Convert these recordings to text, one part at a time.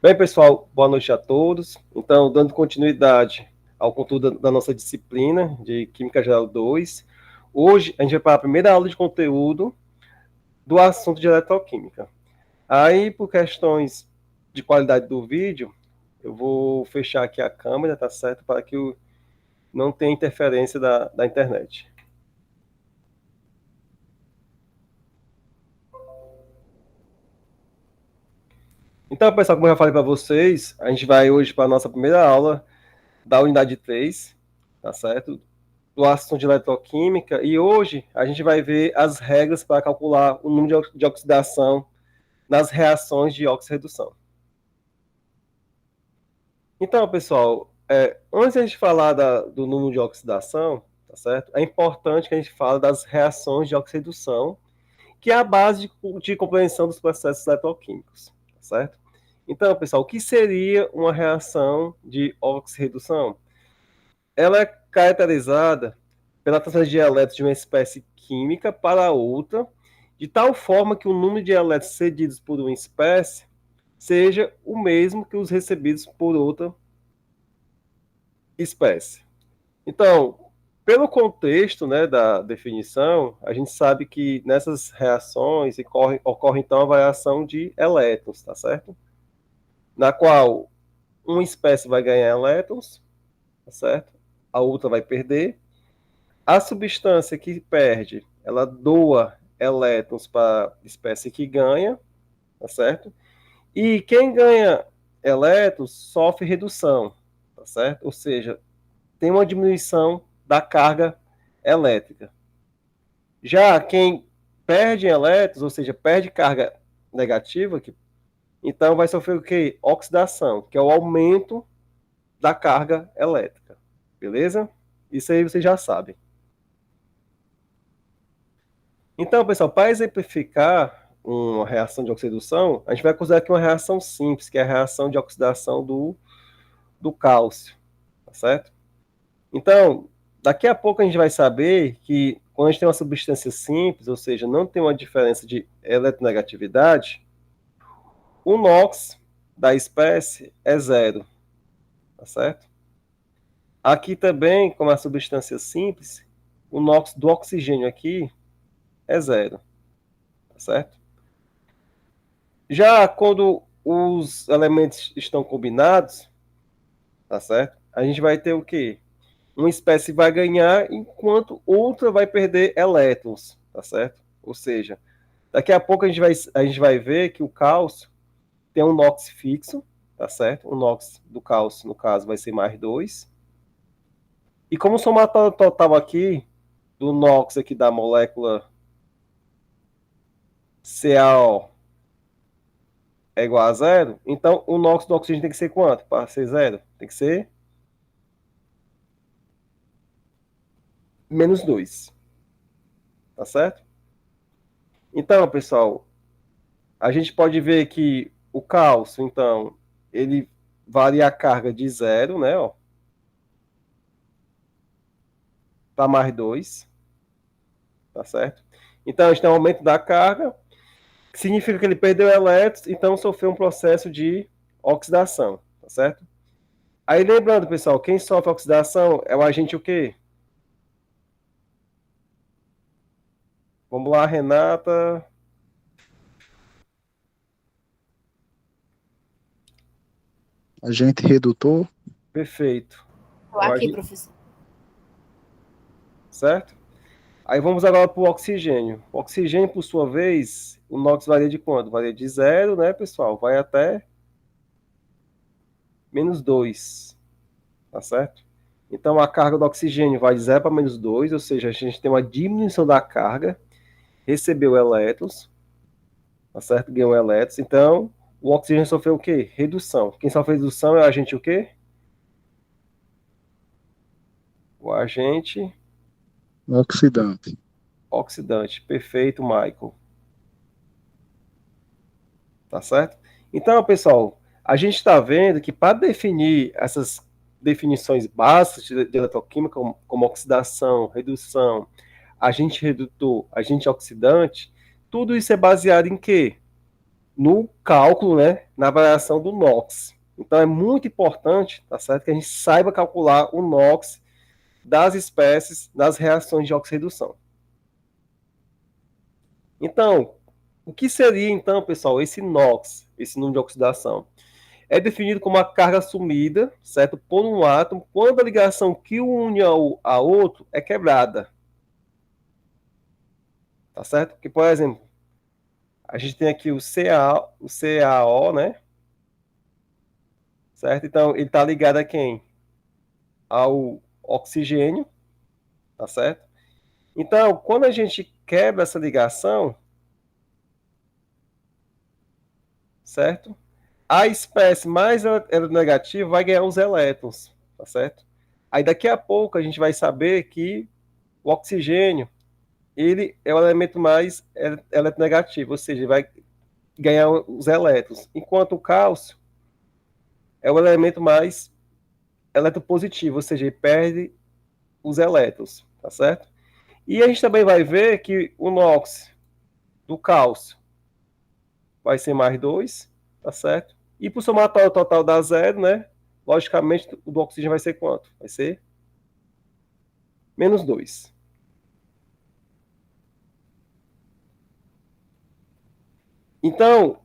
Bem, pessoal, boa noite a todos. Então, dando continuidade ao conteúdo da nossa disciplina de Química Geral 2, hoje a gente vai para a primeira aula de conteúdo do assunto de eletroquímica. Aí, por questões de qualidade do vídeo, eu vou fechar aqui a câmera, tá certo? Para que não tenha interferência da internet. Então, pessoal, como eu já falei para vocês, a gente vai hoje para a nossa primeira aula da unidade 3, tá certo? Do assunto de eletroquímica, e hoje a gente vai ver as regras para calcular o número de oxidação nas reações de oxirredução. Então, pessoal, antes de a gente falar do número de oxidação, tá certo? É importante que a gente fale das reações de oxirredução, que é a base de compreensão dos processos eletroquímicos, tá certo? Então, pessoal, o que seria uma reação de oxirredução? Ela é caracterizada pela transferência de elétrons de uma espécie química para outra, de tal forma que o número de elétrons cedidos por uma espécie seja o mesmo que os recebidos por outra espécie. Então, pelo contexto, né, da definição, a gente sabe que nessas reações ocorre então a variação de elétrons, tá certo? Na qual uma espécie vai ganhar elétrons, tá certo? A outra vai perder. A substância que perde, ela doa elétrons para a espécie que ganha, tá certo? E quem ganha elétrons sofre redução, tá certo? Ou seja, tem uma diminuição da carga elétrica. Já quem perde elétrons, ou seja, perde carga negativa, então vai sofrer o quê? Oxidação, que é o aumento da carga elétrica. Beleza? Isso aí vocês já sabem. Então, pessoal, para exemplificar uma reação de oxidação, a gente vai considerar aqui uma reação simples, que é a reação de oxidação do cálcio, tá certo? Então, daqui a pouco a gente vai saber que quando a gente tem uma substância simples, ou seja, não tem uma diferença de eletronegatividade, o NOx da espécie é zero, tá certo? Aqui também, como a substância simples, o NOx do oxigênio aqui é zero, tá certo? Já quando os elementos estão combinados, tá certo? A gente vai ter o quê? Uma espécie vai ganhar enquanto outra vai perder elétrons, tá certo? Ou seja, daqui a pouco a gente vai ver que o cálcio tem um NOx fixo, tá certo? O NOx do cálcio, no caso, vai ser mais 2. E como o somatório total aqui, do NOx aqui da molécula CaO é igual a zero, então o NOx do oxigênio tem que ser quanto? Para ser zero? Tem que ser menos 2, tá certo? Então, pessoal, a gente pode ver que o cálcio, então, ele varia a carga de zero, né, ó, para mais 2, tá certo? Então, a gente tem um aumento da carga, que significa que ele perdeu elétrons, então sofreu um processo de oxidação, tá certo? Aí, lembrando, pessoal, quem sofre oxidação é o agente o quê? Vamos lá, Renata. Agente redutor. Perfeito. Estou É o aqui, agente, professor. certo? Aí vamos agora para o oxigênio. O oxigênio, por sua vez, o NOx varia de quanto? Varia de zero, né, pessoal? Vai até menos 2, tá certo? Então a carga do oxigênio vai de 0 para menos 2, ou seja, a gente tem uma diminuição da carga, recebeu elétrons, tá certo? Ganhou elétrons. Então o oxigênio sofreu o quê? Redução. Quem sofre redução é o agente o quê? O agente Oxidante. oxidante. Perfeito, Michael. Tá certo? Então, pessoal, a gente está vendo que para definir essas definições básicas de eletroquímica, como oxidação, redução, agente redutor, agente oxidante, tudo isso é baseado em quê? no cálculo, né, na variação do NOx. Então é muito importante, tá certo, que a gente saiba calcular o NOx das espécies nas reações de oxirredução. Então, o que seria então, pessoal, esse NOx, esse número de oxidação? É definido como a carga assumida, certo, por um átomo quando a ligação que o une a outro é quebrada. Tá certo? Porque, por exemplo, a gente tem aqui o CaO, né? Certo? Então, ele está ligado a quem? Ao oxigênio, tá certo? Então, quando a gente quebra essa ligação, certo? A espécie mais eletronegativa vai ganhar os elétrons, tá certo? Aí daqui a pouco a gente vai saber que o oxigênio, ele é o elemento mais eletronegativo, ou seja, ele vai ganhar os elétrons, enquanto o cálcio é o elemento mais eletropositivo, ou seja, ele perde os elétrons, tá certo? E a gente também vai ver que o NOx do cálcio vai ser mais 2, tá certo? E para o somatório total dá zero, né? Logicamente, o do oxigênio vai ser quanto? Vai ser menos 2. Então,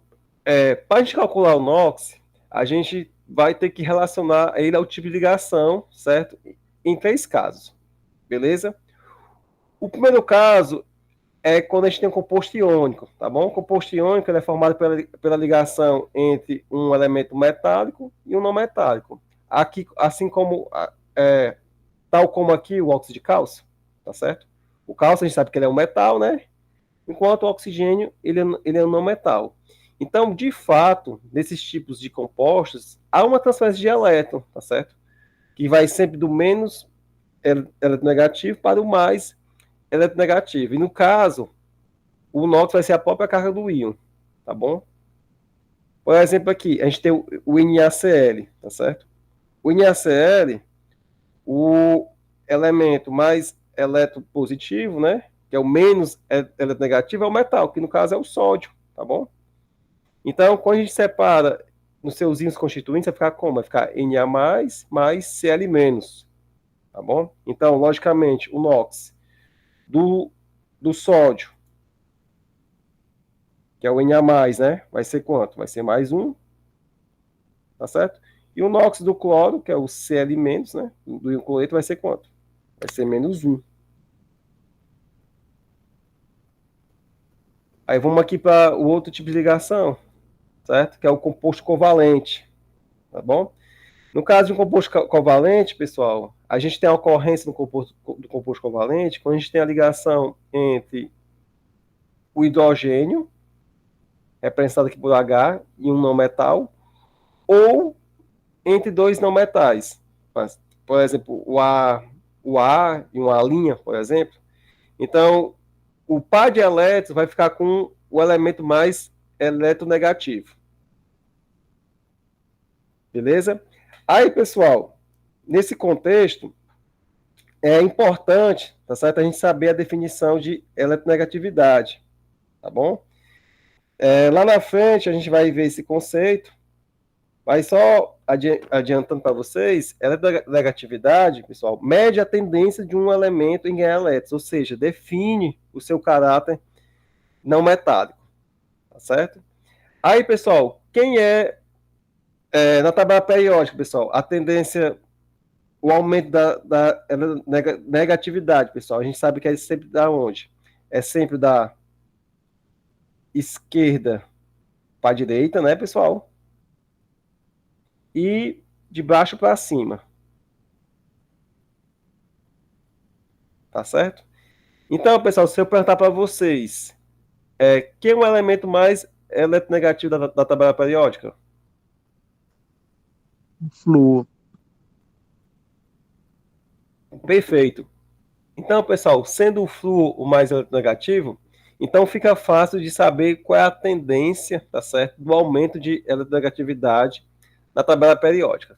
para a gente calcular o NOx, a gente vai ter que relacionar ele ao tipo de ligação, certo? Em 3 casos, beleza? O primeiro caso é quando a gente tem um composto iônico, tá bom? O composto iônico é formado pela ligação entre um elemento metálico e um não metálico. Aqui, assim como, tal como aqui o óxido de cálcio, tá certo? O cálcio a gente sabe que ele é um metal, né? Enquanto o oxigênio ele é um não metal. Então, de fato, nesses tipos de compostos, há uma transferência de elétron, tá certo? Que vai sempre do menos eletronegativo para o mais eletronegativo. E no caso, o NOx vai ser a própria carga do íon, tá bom? Por exemplo, aqui, a gente tem o NaCl, tá certo? O NaCl, o elemento mais eletropositivo, né? Que é o menos eletronegativo, é o metal, que no caso é o sódio, tá bom? Então, quando a gente separa nos seus íons constituintes, vai ficar como? Vai ficar Na mais Cl menos, tá bom? Então, logicamente, o NOx do sódio, que é o Na+, né? Vai ser quanto? Vai ser mais 1, tá certo? E o NOx do cloro, que é o Cl-, né? Do íon cloreto, vai ser quanto? Vai ser menos 1. Aí vamos aqui para o outro tipo de ligação, certo? Que é o composto covalente, tá bom? No caso de um composto covalente, pessoal, a gente tem a ocorrência do composto covalente quando a gente tem a ligação entre o hidrogênio, representado aqui por H, e um não metal, ou entre dois não metais. Por exemplo, o A e uma linha, por exemplo. Então, o par de elétrons vai ficar com o elemento mais eletronegativo. Beleza? Aí, pessoal, nesse contexto, é importante, tá certo? A gente saber a definição de eletronegatividade, tá bom? Lá na frente a gente vai ver esse conceito, mas só adiantando para vocês, eletronegatividade, pessoal, mede a tendência de um elemento em ganhar elétrons, ou seja, define o seu caráter não metálico, tá certo? Aí, pessoal, quem na tabela periódica, pessoal, a tendência, o aumento da negatividade, pessoal, a gente sabe que é sempre da onde? É sempre da esquerda para a direita, né, pessoal? E de baixo para cima, tá certo? Então, pessoal, se eu perguntar para vocês, quem é o elemento mais eletronegativo da tabela periódica? Flúor. Perfeito. Então, pessoal, sendo o flúor o mais eletronegativo, então fica fácil de saber qual é a tendência, tá certo, do aumento de eletronegatividade na tabela periódica,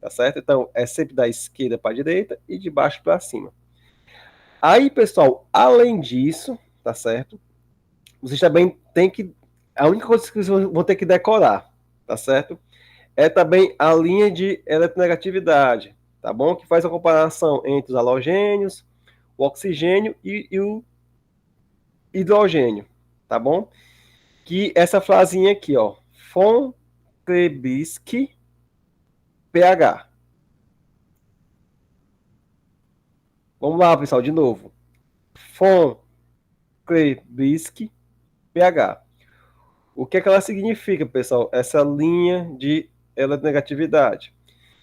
tá certo? Então, é sempre da esquerda para a direita e de baixo para cima. Aí, pessoal, além disso, tá certo? Vocês também têm que a única coisa que vocês vão ter que decorar, tá certo? É também a linha de eletronegatividade, tá bom? Que faz a comparação entre os halogênios, o oxigênio e o hidrogênio, tá bom? Que essa frasinha aqui, ó, von Trebisky pH. Vamos lá, pessoal, de novo. Von Trebisky pH. O que é que ela significa, pessoal? Essa linha de eletronegatividade.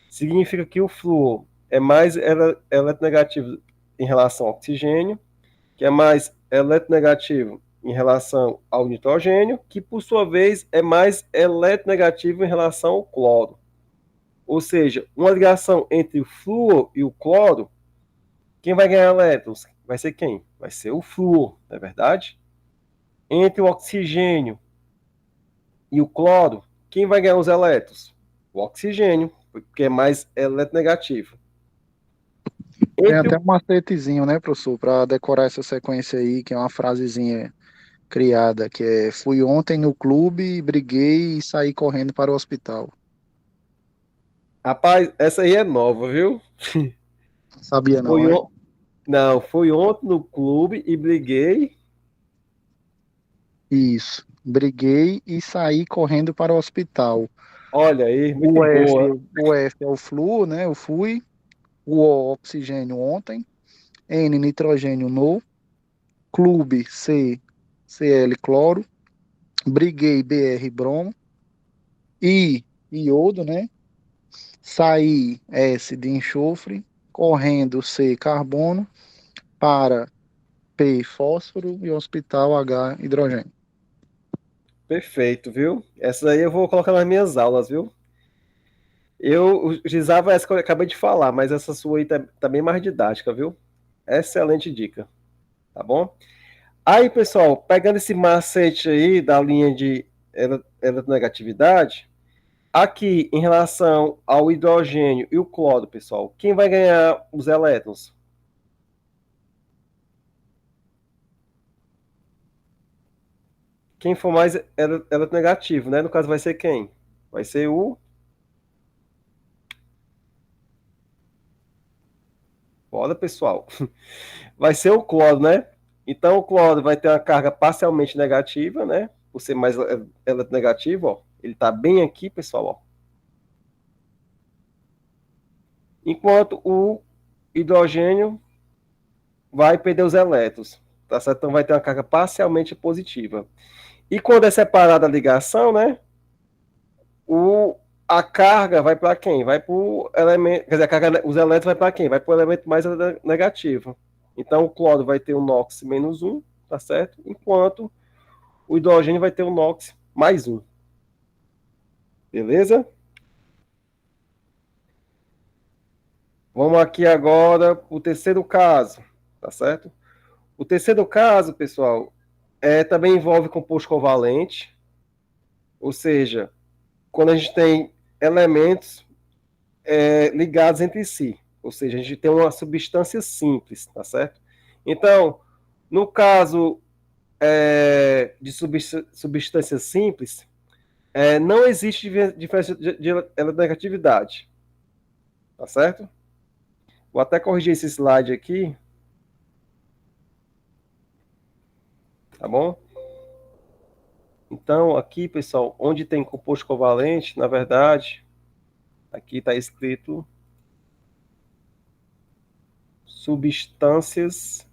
Significa que o flúor é mais eletronegativo em relação ao oxigênio, que é mais eletronegativo em relação ao nitrogênio, que por sua vez é mais eletronegativo em relação ao cloro. Ou seja, uma ligação entre o flúor e o cloro, quem vai ganhar elétrons? Vai ser quem? Vai ser o flúor, não é verdade? Entre o oxigênio e o cloro, quem vai ganhar os elétrons? O oxigênio, porque é mais eletronegativo. Tem Entre até o... um macetezinho, né, professor, para decorar essa sequência aí, que é uma frasezinha criada, que é: fui ontem no clube, briguei e saí correndo para o hospital. Rapaz, essa aí é nova, viu? Sabia Foi não, é? on... Não, fui ontem no clube e briguei. Isso. Briguei e saí correndo para o hospital. Olha aí, muito O F, boa. o F é o flu, né? Eu fui. O O, oxigênio ontem. N, nitrogênio no. Clube, C, Cl, cloro. Briguei, Br, bromo. I, iodo, né? Saí, S, de enxofre. Correndo, C, carbono. Para, P, fósforo. E hospital, H, hidrogênio. Perfeito, viu? Essa aí eu vou colocar nas minhas aulas, viu? Eu utilizava essa que eu acabei de falar, mas essa sua aí tá bem mais didática, viu? Excelente dica, tá bom? Aí, pessoal, pegando esse macete aí da linha de eletronegatividade, aqui em relação ao hidrogênio e o cloro, pessoal, quem vai ganhar os elétrons? Quem for mais eletronegativo, né? No caso, vai ser quem? Vai ser o. Bora, pessoal. Vai ser o cloro, né? Então, o cloro vai ter uma carga parcialmente negativa, né? Por ser mais eletronegativo, ó. Ele tá bem aqui, pessoal, ó. Enquanto o hidrogênio vai perder os elétrons, tá certo? Então, vai ter uma carga parcialmente positiva. E quando é separada a ligação, né? O, a carga vai para quem? Vai para o elemento. Quer dizer, os elétrons vai para quem? Vai para o elemento mais negativo. Então, o cloro vai ter o NOx menos um, tá certo? Enquanto o hidrogênio vai ter o NOx mais um. Beleza? Vamos aqui agora para o terceiro caso, tá certo? O terceiro caso, pessoal, também envolve composto covalente, ou seja, quando a gente tem elementos ligados entre si. Ou seja, a gente tem uma substância simples, tá certo? Então, no caso de substância simples, não existe diferença de eletronegatividade, tá certo? Vou até corrigir esse slide aqui, tá bom? Então, aqui, pessoal, onde tem composto covalente, na verdade, aqui está escrito substâncias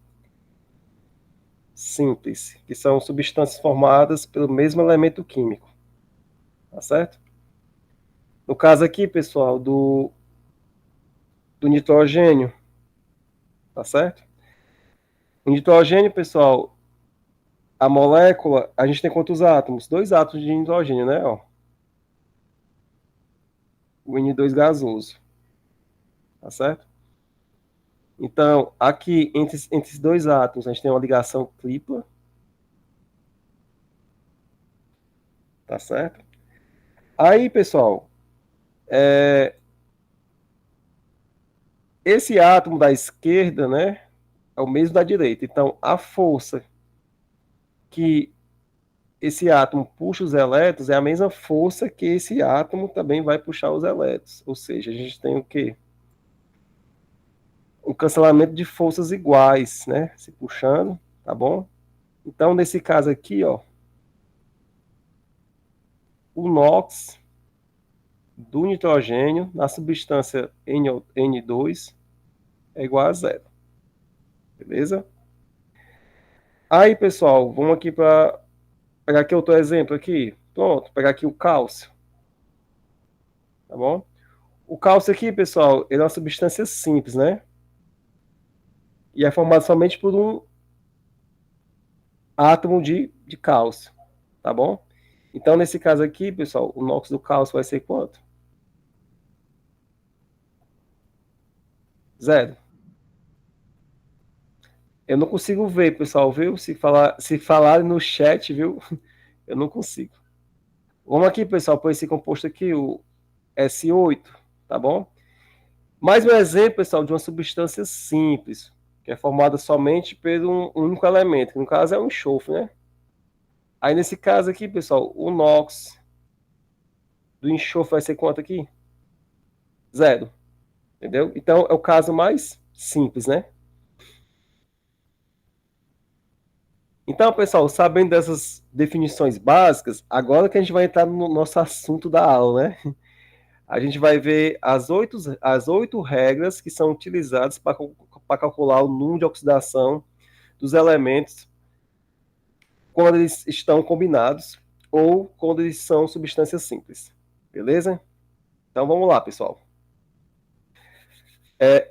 simples, que são substâncias formadas pelo mesmo elemento químico, tá certo? No caso aqui, pessoal, do nitrogênio, tá certo? O nitrogênio, pessoal, a molécula, a gente tem quantos átomos? Dois átomos de nitrogênio, né? Ó, o N2 gasoso, tá certo? Então, aqui, entre esses dois átomos, a gente tem uma ligação tripla, tá certo? Aí, pessoal, esse átomo da esquerda, né, é o mesmo da direita. Então, a força que esse átomo puxa os elétrons, é a mesma força que esse átomo também vai puxar os elétrons. Ou seja, a gente tem o quê? Um cancelamento de forças iguais, né? Se puxando, tá bom? Então, nesse caso aqui, ó, o NOx do nitrogênio na substância N2 é igual a zero. Beleza? Aí, pessoal, vamos aqui para pegar aqui outro exemplo aqui. Pronto, pegar aqui o cálcio. Tá bom? O cálcio aqui, pessoal, ele é uma substância simples, né? E é formado somente por um átomo de cálcio. Tá bom? Então, nesse caso aqui, pessoal, o NOx do cálcio vai ser quanto? Zero. Eu não consigo ver, pessoal, viu? Se falarem no chat, viu? Eu não consigo. Vamos aqui, pessoal, por esse composto aqui, o S8, tá bom? Mais um exemplo, pessoal, de uma substância simples, que é formada somente por um único elemento, que no caso é o enxofre, né? Aí nesse caso aqui, pessoal, o NOx do enxofre vai ser quanto aqui? Zero, entendeu? Então é o caso mais simples, né? Então, pessoal, sabendo dessas definições básicas, agora que a gente vai entrar no nosso assunto da aula, né? A gente vai ver as oito regras que são utilizadas para calcular o número de oxidação dos elementos quando eles estão combinados ou quando eles são substâncias simples. Beleza? Então vamos lá, pessoal.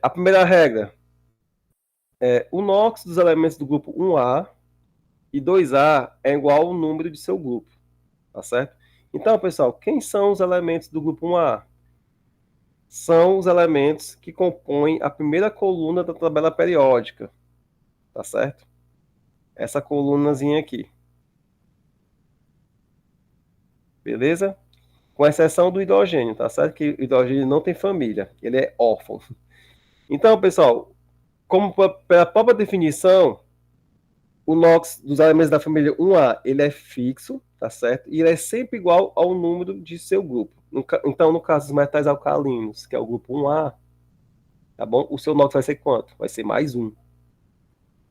A primeira regra é o NOx dos elementos do grupo 1A e 2A é igual ao número de seu grupo. Tá certo? Então, pessoal, quem são os elementos do grupo 1A? São os elementos que compõem a primeira coluna da tabela periódica. Tá certo? Essa colunazinha aqui. Beleza? Com exceção do hidrogênio, tá certo? Que o hidrogênio não tem família, ele é órfão. Então, pessoal, como pela própria definição, o NOx dos elementos da família 1A, ele é fixo, tá certo? E ele é sempre igual ao número de seu grupo. Então, no caso dos metais alcalinos, que é o grupo 1A, tá bom? O seu NOx vai ser quanto? Vai ser mais um.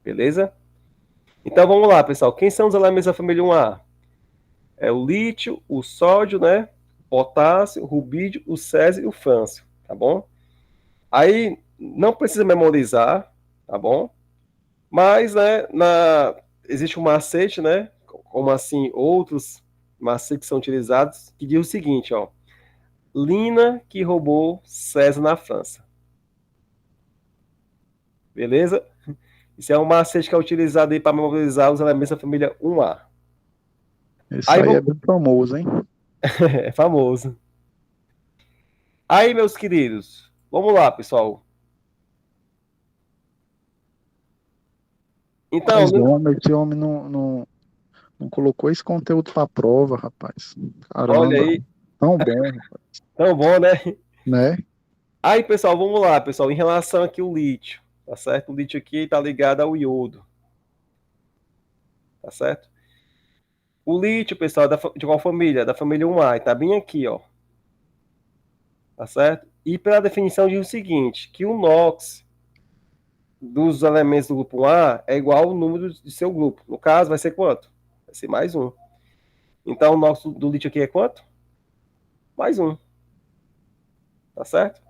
Beleza? Então, vamos lá, pessoal. Quem são os elementos da família 1A? É o lítio, o sódio, né? O potássio, o rubídio, o césio e o frâncio, tá bom? Aí, não precisa memorizar, tá bom? Mas, né, existe um macete, né? Como assim, outros macetes são utilizados, que diz o seguinte, ó. Lina que roubou César na França. Beleza? Isso é um macete que é utilizado aí para memorizar os elementos da família 1A. Isso Aí aí é vamos... bem famoso, hein? é famoso. Aí, meus queridos, vamos lá, pessoal. Então, Mas esse homem não colocou esse conteúdo pra prova, rapaz. olha Caramba, aí, tão bom, rapaz. tão bom, né? Né? Aí, pessoal, vamos lá, pessoal, em relação aqui ao lítio, tá certo? O lítio aqui está ligado ao iodo, tá certo? O lítio, pessoal, de qual família? Da família 1A, tá bem aqui, ó, tá certo? E pela definição diz o seguinte, que o NOx dos elementos do grupo 1A é igual ao número de seu grupo. No caso, vai ser quanto? Vai ser mais um. Então, o NOx do lítio aqui é quanto? Mais um, tá certo?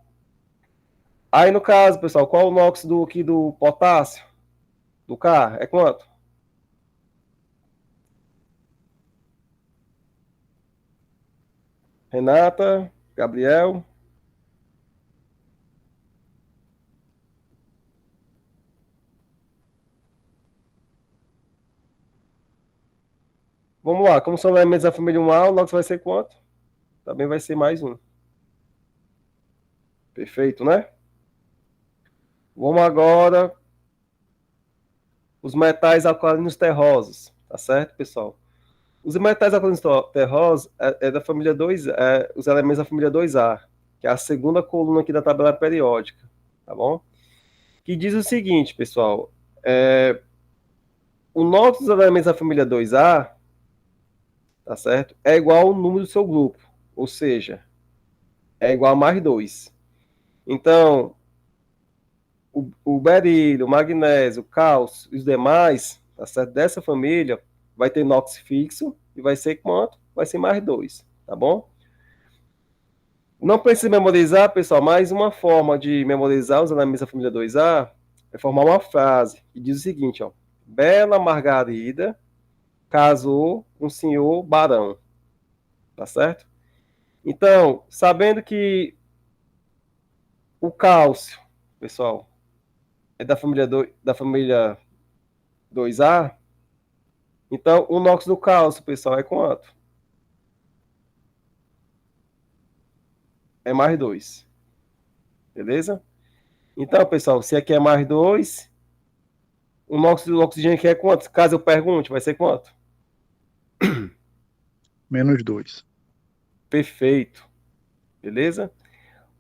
Aí, no caso, pessoal, qual o NOx aqui do potássio? Do K? É quanto? Renata, Gabriel. Vamos lá, como são elementos da família 1A, o NOx vai ser quanto? Também vai ser mais um. Perfeito, né? Vamos agora os metais alcalinos terrosos, tá certo, pessoal? Os metais alcalinos terrosos é da família 2, os elementos da família 2A, que é a segunda coluna aqui da tabela periódica, tá bom? Que diz o seguinte, pessoal, o NOx dos elementos da família 2A tá certo? É igual ao número do seu grupo, ou seja, é igual a mais 2. Então, o berílio, o magnésio, o cálcio e os demais, tá certo? Dessa família, vai ter NOx fixo e vai ser quanto? Vai ser mais 2, tá bom? Não precisa memorizar, pessoal, mas uma forma de memorizar os elementos da família 2A é formar uma frase que diz o seguinte, ó. Bela Margarida casou com o senhor Barão, tá certo? Então, sabendo que o cálcio, pessoal, é da família 2A, então o NOx do cálcio, pessoal, é quanto? É mais 2, beleza? Então, pessoal, se aqui é mais 2, o NOx do oxigênio aqui é quanto? Caso eu pergunte, vai ser quanto? -2. Perfeito, beleza?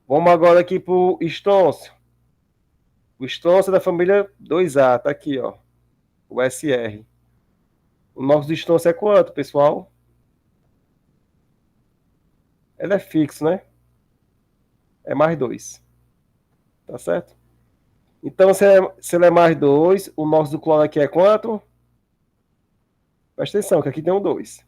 Vamos agora aqui para o estôncio. O estôncio é da família 2A, tá aqui, ó. O SR. O NOx do estôncio é quanto, pessoal? Ele é fixo, né? É mais 2, tá certo? Então, se ele é mais 2, o NOx do cloro aqui é quanto? Presta atenção, que aqui tem um 2.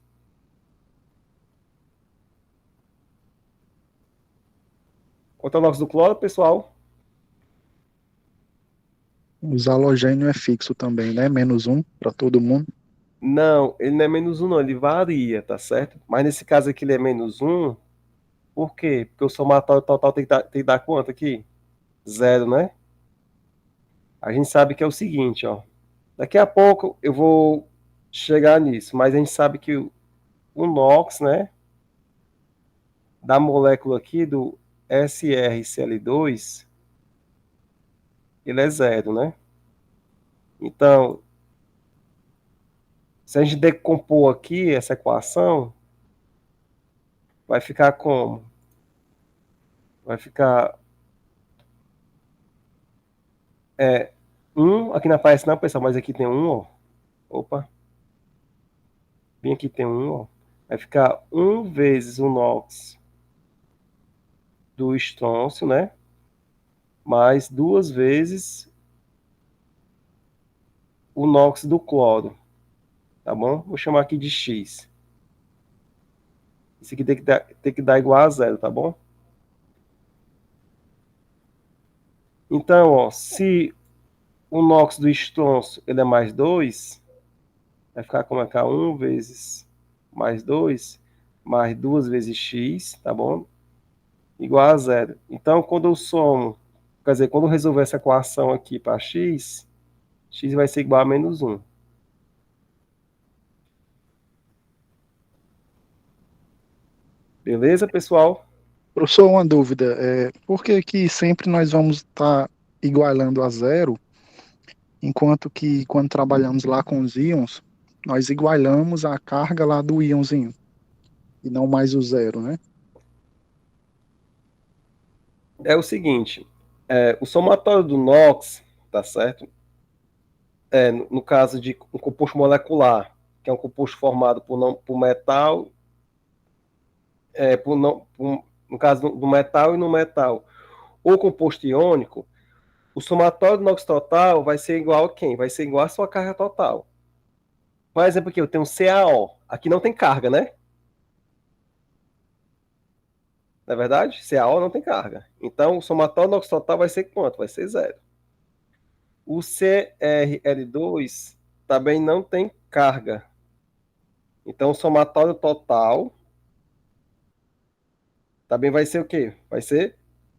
Quanto é o NOx do cloro, pessoal? Os halogênio é fixo também, né? -1 para todo mundo. Não, ele não é -1, não. Ele varia, tá certo? Mas nesse caso aqui ele é -1. Por quê? Porque o somatório total tem que dar quanto aqui? 0, né? A gente sabe que é o seguinte, ó. Daqui a pouco eu vou chegar nisso, mas a gente sabe que o NOx, né, da molécula aqui do SrCl2, ele é 0, né? Então, se a gente decompor aqui essa equação, vai ficar como? Vai ficar 1, aqui não aparece não, pessoal, mas aqui tem 1, ó. Opa, bem aqui tem 1, ó. Vai ficar 1 vezes o NOx do estrôncio, né? Mais 2 vezes o NOx do cloro, tá bom? Vou chamar aqui de X. Isso aqui tem que dar igual a 0, tá bom? Então, ó, se o NOx do estrôncio ele é mais 2, vai ficar como é que 1 vezes mais 2, mais 2 vezes X, tá bom? Igual a 0. Então, quando eu somo, quer dizer, quando eu resolver essa equação aqui para X, X vai ser igual a -1. Beleza, pessoal? Professor, uma dúvida. Por que que sempre nós vamos estar igualando a 0, enquanto que quando trabalhamos lá com os íons, nós igualamos a carga lá do íonzinho, e não mais o 0, né? É o seguinte, o somatório do NOx, tá certo? No caso de um composto molecular, que é um composto formado por metal, no caso do metal e no metal, ou composto iônico, o somatório do NOx total vai ser igual a quem? Vai ser igual a sua carga total. Por exemplo, aqui eu tenho CaO, aqui não tem carga, né? Na é verdade, CaO não tem carga. Então, o somatório do NOx total vai ser quanto? Vai ser 0. O CrL2 também não tem carga. Então, o somatório total também vai ser o quê? Vai ser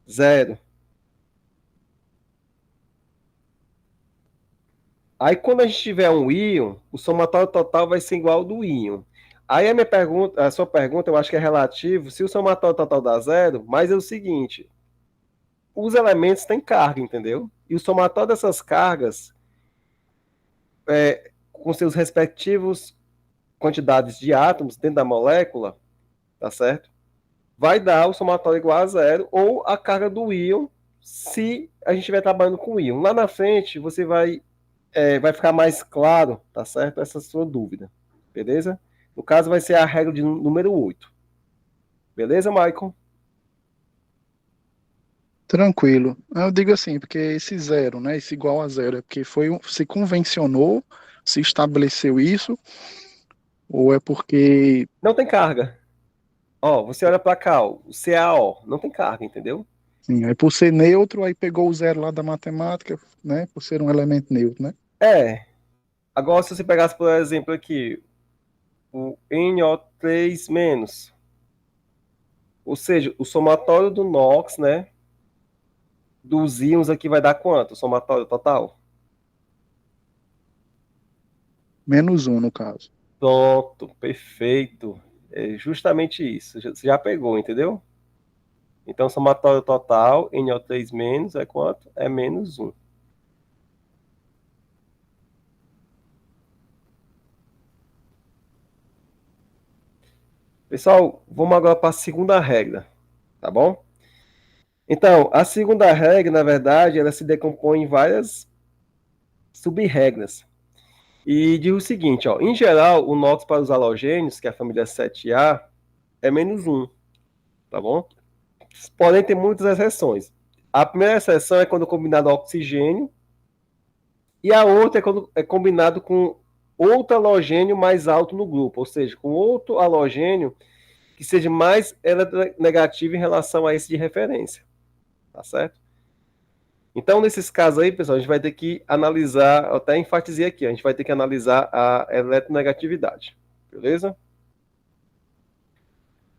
0. Aí, quando a gente tiver um íon, o somatório total vai ser igual ao do íon. Aí, a sua pergunta, eu acho que é relativo se o somatório total dá 0, mas é o seguinte, os elementos têm carga, entendeu? E o somatório dessas cargas, com seus respectivos quantidades de átomos dentro da molécula, tá certo? Vai dar o somatório igual a 0 ou a carga do íon, se a gente estiver trabalhando com íon. Lá na frente, vai ficar mais claro, tá certo? Essa sua dúvida, beleza? No caso, vai ser a regra de número 8. Beleza, Michael? Tranquilo. Eu digo assim, porque esse zero, né? Esse igual a zero, é porque se convencionou, se estabeleceu isso, ou é porque, Não tem carga. Ó, você olha para cá, ó, o CaO, não tem carga, entendeu? sim, é por ser neutro, aí pegou o zero lá da matemática, né? Por ser um elemento neutro, né? É. Agora, se você pegasse, por exemplo, aqui, o NO3 menos, ou seja, o somatório do NOx, né, dos íons aqui vai dar quanto? O somatório total? Menos um, no caso. Pronto, perfeito. É justamente isso. Você já pegou, entendeu? Então, somatório total, NO3 menos, é quanto? É menos um. Pessoal, vamos agora para a segunda regra, tá bom? Então, a segunda regra, na verdade, ela se decompõe em várias sub-regras. E diz o seguinte, ó, em geral, o NOx para os halogênios, que é a família 7A, é menos um, tá bom? Porém, tem muitas exceções. A primeira exceção é quando combinado oxigênio, e a outra é quando é combinado com outro halogênio mais alto no grupo, ou seja, com outro halogênio que seja mais eletronegativo em relação a esse de referência, tá certo? Então, nesses casos aí, pessoal, a gente vai ter que analisar, eu até enfatizei aqui, a gente vai ter que analisar a eletronegatividade, beleza?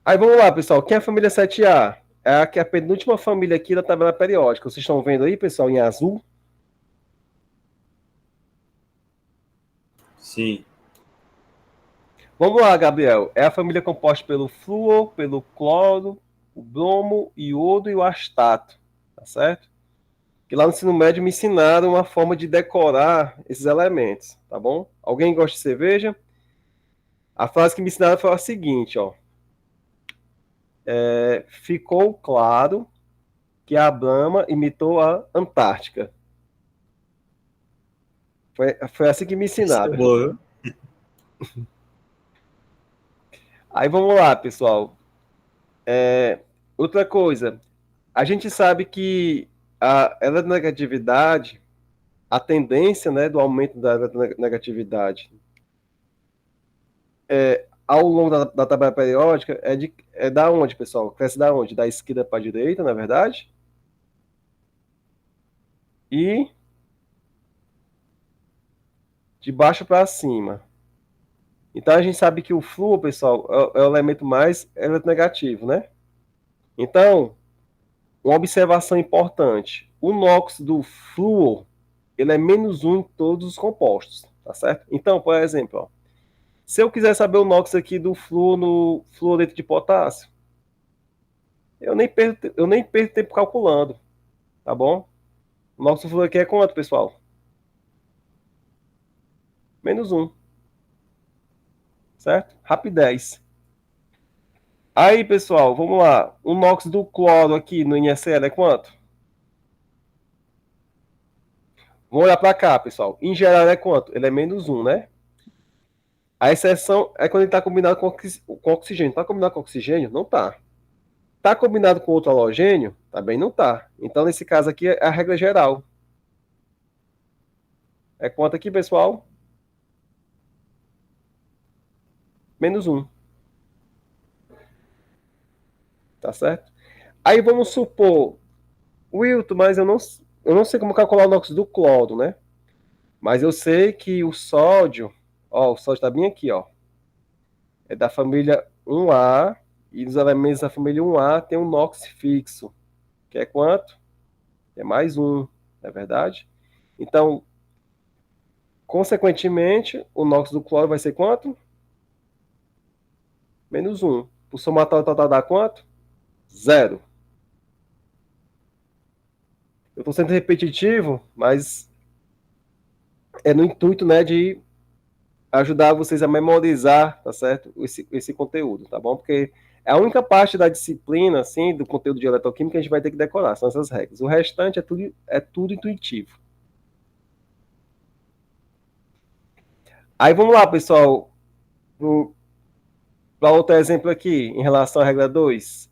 Aí vamos lá, pessoal, quem é a família 7A? É a penúltima família aqui da tabela periódica. Vocês estão vendo aí, pessoal, em azul? Sim. Vamos lá, Gabriel. É a família composta pelo flúor, pelo cloro, o bromo, iodo e o astato, tá certo? Que lá no ensino médio me ensinaram uma forma de decorar esses elementos, tá bom? Alguém gosta de cerveja? A frase que me ensinaram foi a seguinte, ó. Ficou claro que a Brahma imitou a Antártica. Foi assim que me Essa é ensinaram. boa, viu? Aí vamos lá, pessoal. Outra coisa, a gente sabe que a eletronegatividade, a tendência, né, do aumento da eletronegatividade ao longo da tabela periódica é da onde, pessoal? Cresce da onde? Da esquerda para a direita, na verdade? E de baixo para cima. Então a gente sabe que o flúor, pessoal, é o elemento mais eletronegativo, né? Então, uma observação importante: o NOx do flúor ele é menos um em todos os compostos, tá certo? Então, por exemplo, ó, se eu quiser saber o NOx aqui do flúor no fluoreto de potássio, eu nem perco tempo calculando, tá bom? O NOx do flúor aqui é quanto, pessoal? Menos um, certo? Rapidez. Aí, pessoal, vamos lá. O NOx do cloro aqui no NaCl é quanto? Vamos olhar para cá, pessoal. Em geral é quanto? Ele é menos um, né? A exceção é quando ele está combinado com oxigênio. Está combinado com oxigênio? Não está. Está combinado com outro halogênio? Também não está. Então, nesse caso aqui, é a regra geral. É quanto aqui, pessoal? Menos um. Tá certo? Aí vamos supor, Wilton, mas eu não sei como calcular o NOx do cloro, né? Mas eu sei que o sódio, ó, o sódio está bem aqui, ó. É da família 1A, e dos elementos da família 1A tem um NOx fixo, que é quanto? É mais um, não é verdade? Então, consequentemente, o NOx do cloro vai ser quanto? Menos um. O somatório total dá quanto? Zero. Eu estou sendo repetitivo, mas é no intuito, né, de ajudar vocês a memorizar, tá certo? Esse conteúdo, tá bom? Porque é a única parte da disciplina, assim, do conteúdo de eletroquímica que a gente vai ter que decorar, são essas regras. O restante é tudo intuitivo. Aí vamos lá, pessoal, Para outro exemplo aqui, em relação à regra 2,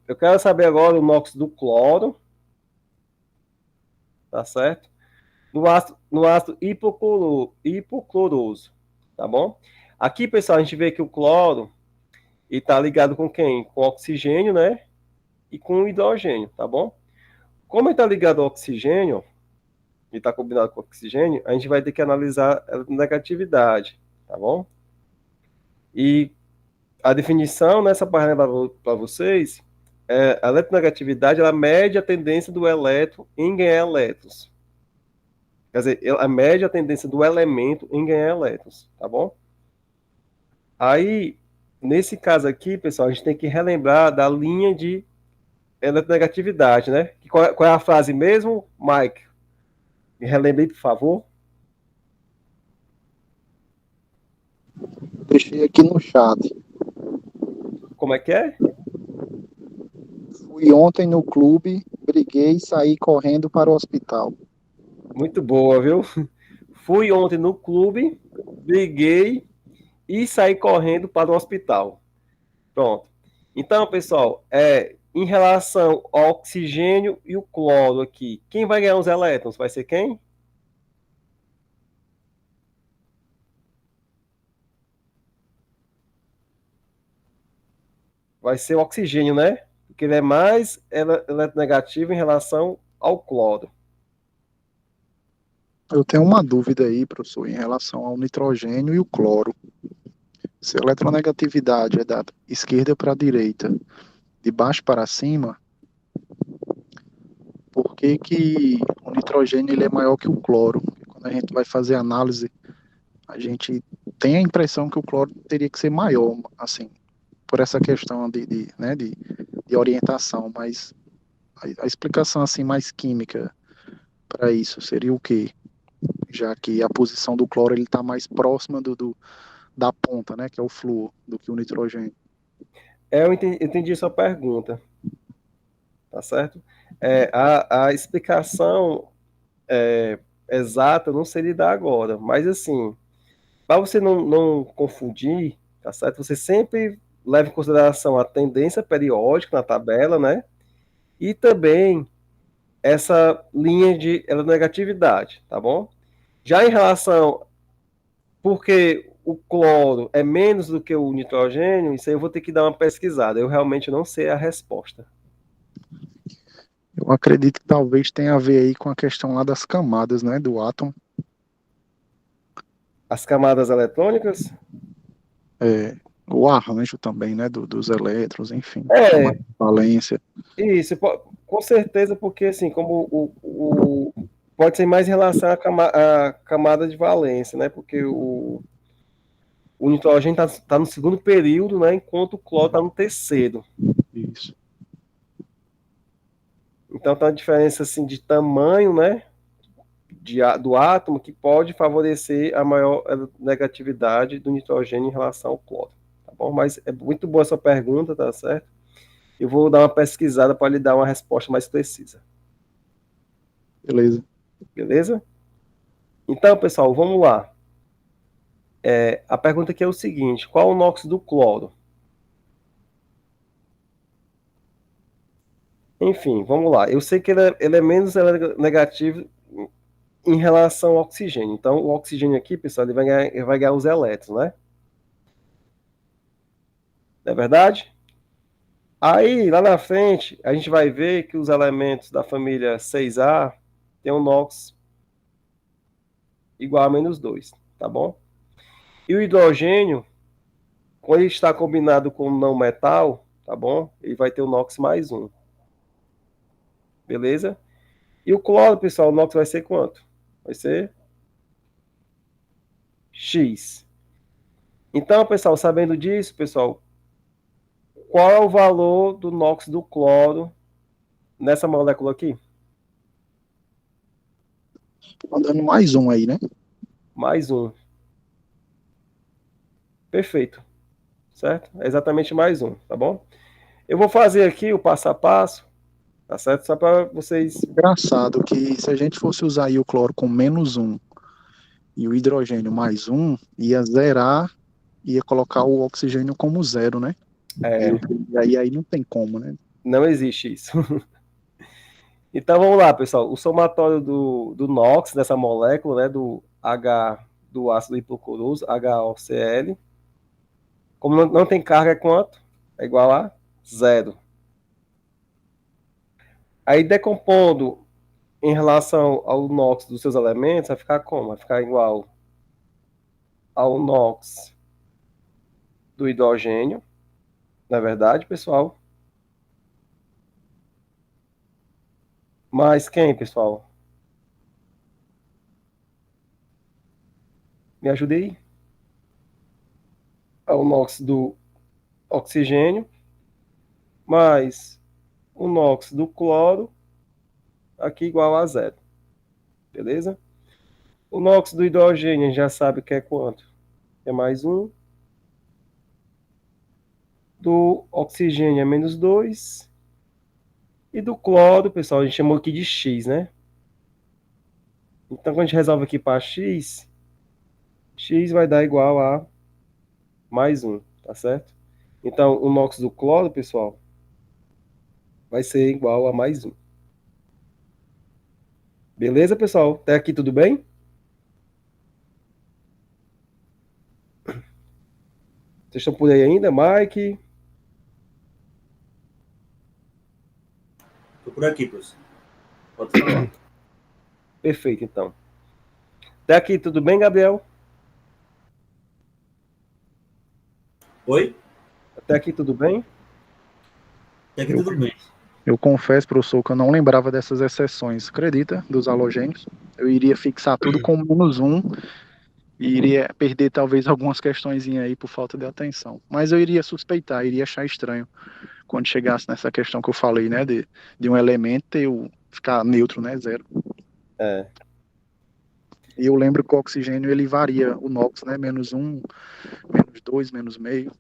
eu quero saber agora o NOx do cloro, tá certo? No ácido hipocloroso, tá bom? Aqui, pessoal, a gente vê que o cloro está ligado com quem? Com oxigênio, né? E com hidrogênio, tá bom? Como ele está ligado ao oxigênio, e está combinado com oxigênio, a gente vai ter que analisar a negatividade, tá bom? E a definição nessa página para vocês a eletronegatividade ela mede a tendência do elétron em ganhar elétrons. Quer dizer, ela mede a tendência do elemento em ganhar elétrons, tá bom? Aí, nesse caso aqui, pessoal, a gente tem que relembrar da linha de eletronegatividade, né? Qual é a frase mesmo, Mike? Me relembre, por favor. Deixei aqui no chat. Como é que é? Fui ontem no clube, briguei e saí correndo para o hospital. Muito boa, viu? Fui ontem no clube, briguei e saí correndo para o hospital. Pronto. Então, pessoal, em relação ao oxigênio e o cloro aqui, quem vai ganhar os elétrons? Vai ser quem? Vai ser o oxigênio, né? Porque ele é mais eletronegativo em relação ao cloro. Eu tenho uma dúvida aí, professor, em relação ao nitrogênio e o cloro. Se a eletronegatividade é da esquerda para a direita, de baixo para cima, por que que o nitrogênio ele é maior que o cloro? Quando a gente vai fazer análise, a gente tem a impressão que o cloro teria que ser maior, assim, por essa questão né, de orientação, mas a explicação assim mais química para isso seria o quê? Já que a posição do cloro ele está mais próxima da ponta, né, que é o flúor, do que o nitrogênio. Eu entendi a sua pergunta, tá certo? A explicação exata não seria dar agora, mas assim, para você não confundir, tá certo? Você sempre leva em consideração a tendência periódica na tabela, né? E também essa linha de negatividade, tá bom? Já em relação, porque o cloro é menos do que o nitrogênio, isso aí eu vou ter que dar uma pesquisada. Eu realmente não sei a resposta. Eu acredito que talvez tenha a ver aí com a questão lá das camadas, né, do átomo. As camadas eletrônicas? É, o arranjo também, né, dos elétrons, enfim, camada É, de valência. isso, com certeza, porque assim, como pode ser mais em relação à camada de valência, né? Porque o nitrogênio está no segundo período, né? Enquanto o cloro está no terceiro. Isso. Então tem uma diferença assim de tamanho, né? Do átomo que pode favorecer a maior negatividade do nitrogênio em relação ao cloro. Tá bom? Mas é muito boa essa pergunta, tá certo? Eu vou dar uma pesquisada para lhe dar uma resposta mais precisa. Beleza. Beleza? Então, pessoal, vamos lá. A pergunta aqui é o seguinte: qual o NOx do cloro? Enfim, vamos lá. Eu sei que ele é menos negativo em relação ao oxigênio. Então, o oxigênio aqui, pessoal, ele vai ganhar os elétrons, né? Não é verdade? Aí, lá na frente, a gente vai ver que os elementos da família 6A têm um NOx igual a -2, tá bom? E o hidrogênio, quando ele está combinado com o não metal, tá bom? Ele vai ter o NOx +1. Beleza? E o cloro, pessoal, o NOx vai ser quanto? Vai ser X. Então, pessoal, sabendo disso, pessoal, qual é o valor do NOx do cloro nessa molécula aqui? Mandando mais um aí, né? +1. Perfeito. Certo? É exatamente +1, tá bom? Eu vou fazer aqui o passo a passo, tá certo? Só para vocês. Engraçado que se a gente fosse usar aí o cloro com -1 e o hidrogênio +1, ia zerar ia colocar o oxigênio como zero, né? É, E aí não tem como, né? não existe isso. Então vamos lá, pessoal. O somatório do NOx, dessa molécula, né, do H do ácido hipocloroso, HOCl, como não tem carga, é quanto? É igual a zero. Aí decompondo em relação ao NOx dos seus elementos, vai ficar como? Vai ficar igual ao NOx do hidrogênio, na verdade, pessoal. Mas quem, pessoal? Me ajude aí. Ao NOx do oxigênio, mais o NOx do cloro, aqui igual a zero. Beleza? O NOx do hidrogênio, a gente já sabe que é quanto? É mais um. Do oxigênio é menos 2. E do cloro, pessoal, a gente chamou aqui de X, né? Então, quando a gente resolve aqui para X, X vai dar igual a mais um, tá certo? Então, o NOx do cloro, pessoal, vai ser igual a mais um. Beleza, pessoal? Até aqui tudo bem? Vocês estão por aí ainda? Mike? Tô por aqui, professor. Pode falar. Perfeito, então. Até aqui tudo bem, Gabriel? Oi? Até aqui tudo bem? Até aqui Eu, tudo bem. eu confesso, professor, que eu não lembrava dessas exceções, acredita? Dos halogênios. Eu iria fixar tudo com menos um e iria perder talvez algumas questões aí por falta de atenção. Mas eu iria suspeitar, iria achar estranho quando chegasse nessa questão que eu falei, né? De um elemento eu ficar neutro, né? Zero. É, E eu lembro que o oxigênio ele varia, o NOx, né? Menos um, menos dois, menos meio.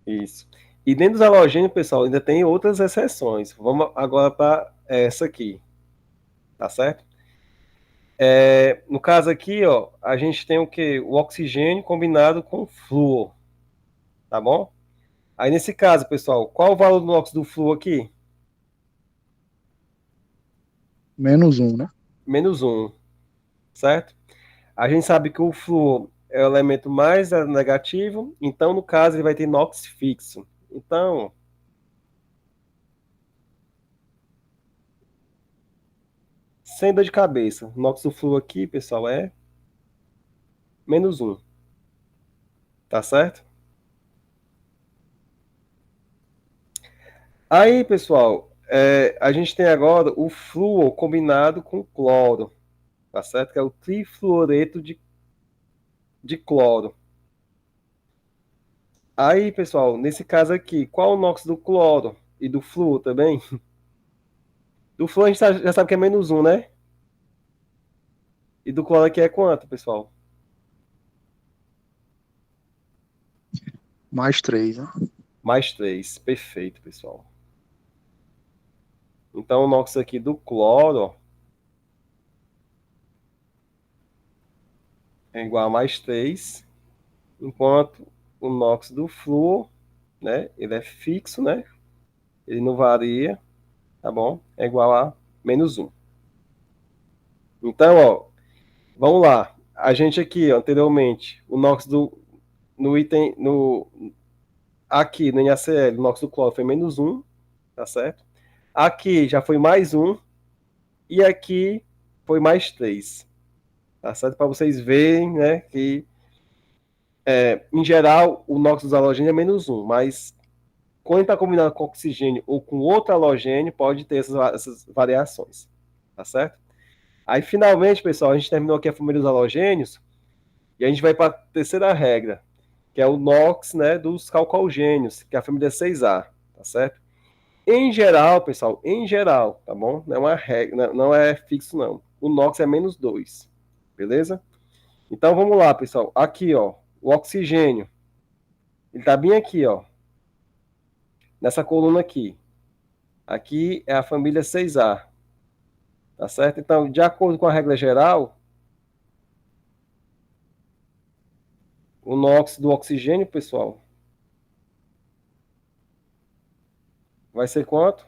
isso. E dentro dos halogênios, pessoal, ainda tem outras exceções. Vamos agora para essa aqui, tá certo? No caso aqui, ó, a gente tem o que? O oxigênio combinado com flúor, tá bom? Aí nesse caso, pessoal, qual o valor do NOx do flúor aqui? Menos um, né? Menos um, certo? A gente sabe que o flúor é o elemento mais negativo, então no caso ele vai ter NOx fixo. Então, sem dor de cabeça, o NOx do flúor aqui, pessoal, é menos um, tá certo? Aí, pessoal, a gente tem agora o flúor combinado com cloro, tá certo? Que é o trifluoreto de cloro. Aí, pessoal, nesse caso aqui, qual o NOx do cloro e do flúor também? Do flúor a gente já sabe que é menos um, né? E do cloro aqui é quanto, pessoal? Mais três, né? Mais 3. Perfeito, pessoal. Então, o NOx aqui do cloro é igual a mais 3, enquanto o NOx do flúor, né? Ele é fixo, né? Ele não varia, tá bom? É igual a menos um. Então, ó, vamos lá. A gente aqui, ó, anteriormente, o NOx no item, aqui no NaCl, o NOx do cloro foi menos um, tá certo? Aqui já foi mais um, e aqui foi mais 3, tá certo? Para vocês verem, né, que em geral o NOx dos halogênios é menos um, mas quando está combinado com oxigênio ou com outro halogênio, pode ter essas variações, tá certo? Aí, finalmente, pessoal, a gente terminou aqui a família dos halogênios e a gente vai para a terceira regra, que é o NOx, né, dos calcogênios, que é a família 6A, tá certo? Em geral, pessoal, em geral, tá bom? Não é uma regra, não é fixo, não. O NOx é menos 2, beleza? Então, vamos lá, pessoal. Aqui, ó, o oxigênio, ele tá bem aqui, ó, nessa coluna aqui. Aqui é a família 6A, tá certo? Então, de acordo com a regra geral, O NOx do oxigênio, pessoal, vai ser quanto?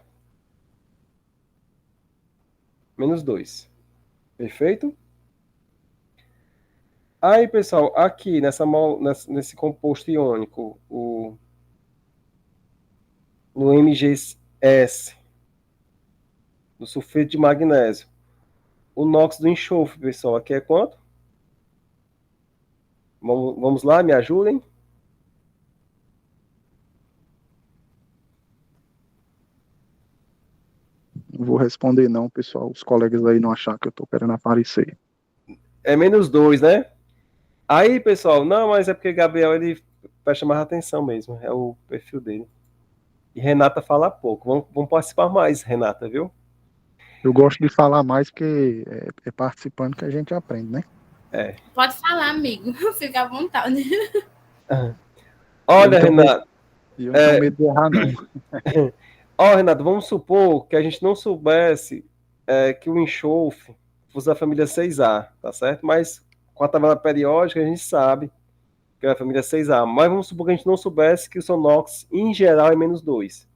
-2. Perfeito? Aí, pessoal, aqui nesse composto iônico, no MgS, do sulfeto de magnésio, o NOx do enxofre, pessoal, aqui é quanto? Vamos lá, me ajudem. Não vou responder não, pessoal. Os colegas aí não achar que eu tô querendo aparecer. É -2, né? Aí, pessoal, não, mas é porque Gabriel, ele presta mais atenção mesmo, é o perfil dele. E Renata fala pouco. Vamos participar mais, Renata, viu? Eu gosto de falar mais porque é participando que a gente aprende, né? É. Pode falar, amigo. Fica à vontade. Olha, Renata. Eu não tenho medo de errar, não. Ó, Renato, vamos supor que a gente não soubesse que o enxofre fosse da família 6A, tá certo? Mas com a tabela periódica a gente sabe que é da família 6A. Mas vamos supor que a gente não soubesse que o seu NOx, em geral, é -2.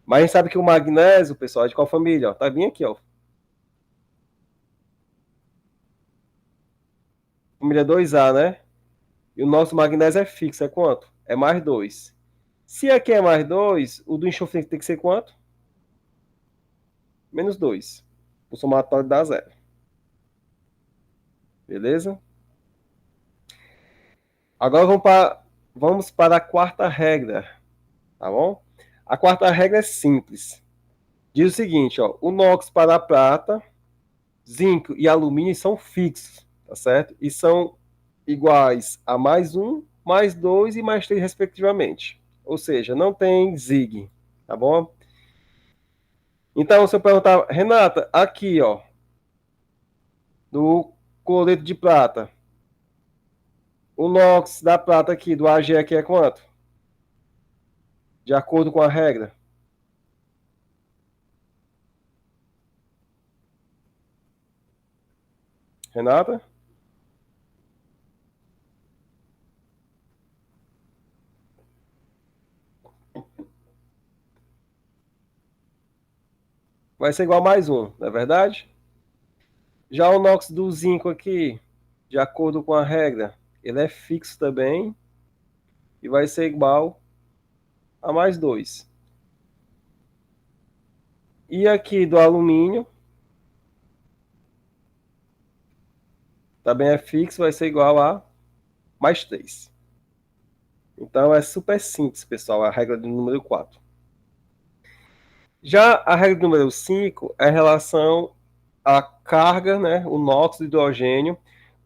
Mas a gente sabe que o magnésio, pessoal, é de qual família? Ó, tá bem aqui, ó. Família 2A, né? E o nosso magnésio é fixo, é quanto? É +2. Se aqui é +2, o do enxofre tem que ser quanto? -2. O somatório dá 0. Beleza? Agora vamos para a quarta regra, tá bom? A quarta regra é simples. Diz o seguinte, ó, o NOx para a prata, zinco e alumínio são fixos, tá certo? E são iguais a +1, +2 e +3, respectivamente. Ou seja, não tem zig, tá bom? Então, se eu perguntar, Renata, aqui, ó, do cloreto de prata, o NOx da prata aqui, do Ag aqui é quanto? De acordo com a regra. Renata? Vai ser igual a +1, não é verdade? Já o NOx do zinco aqui, de acordo com a regra, ele é fixo também e vai ser igual a +2. E aqui do alumínio, também é fixo, vai ser igual a +3. Então é super simples, pessoal, a regra do número 4. Já a regra do número 5 é em relação à carga, né, o NOx do hidrogênio,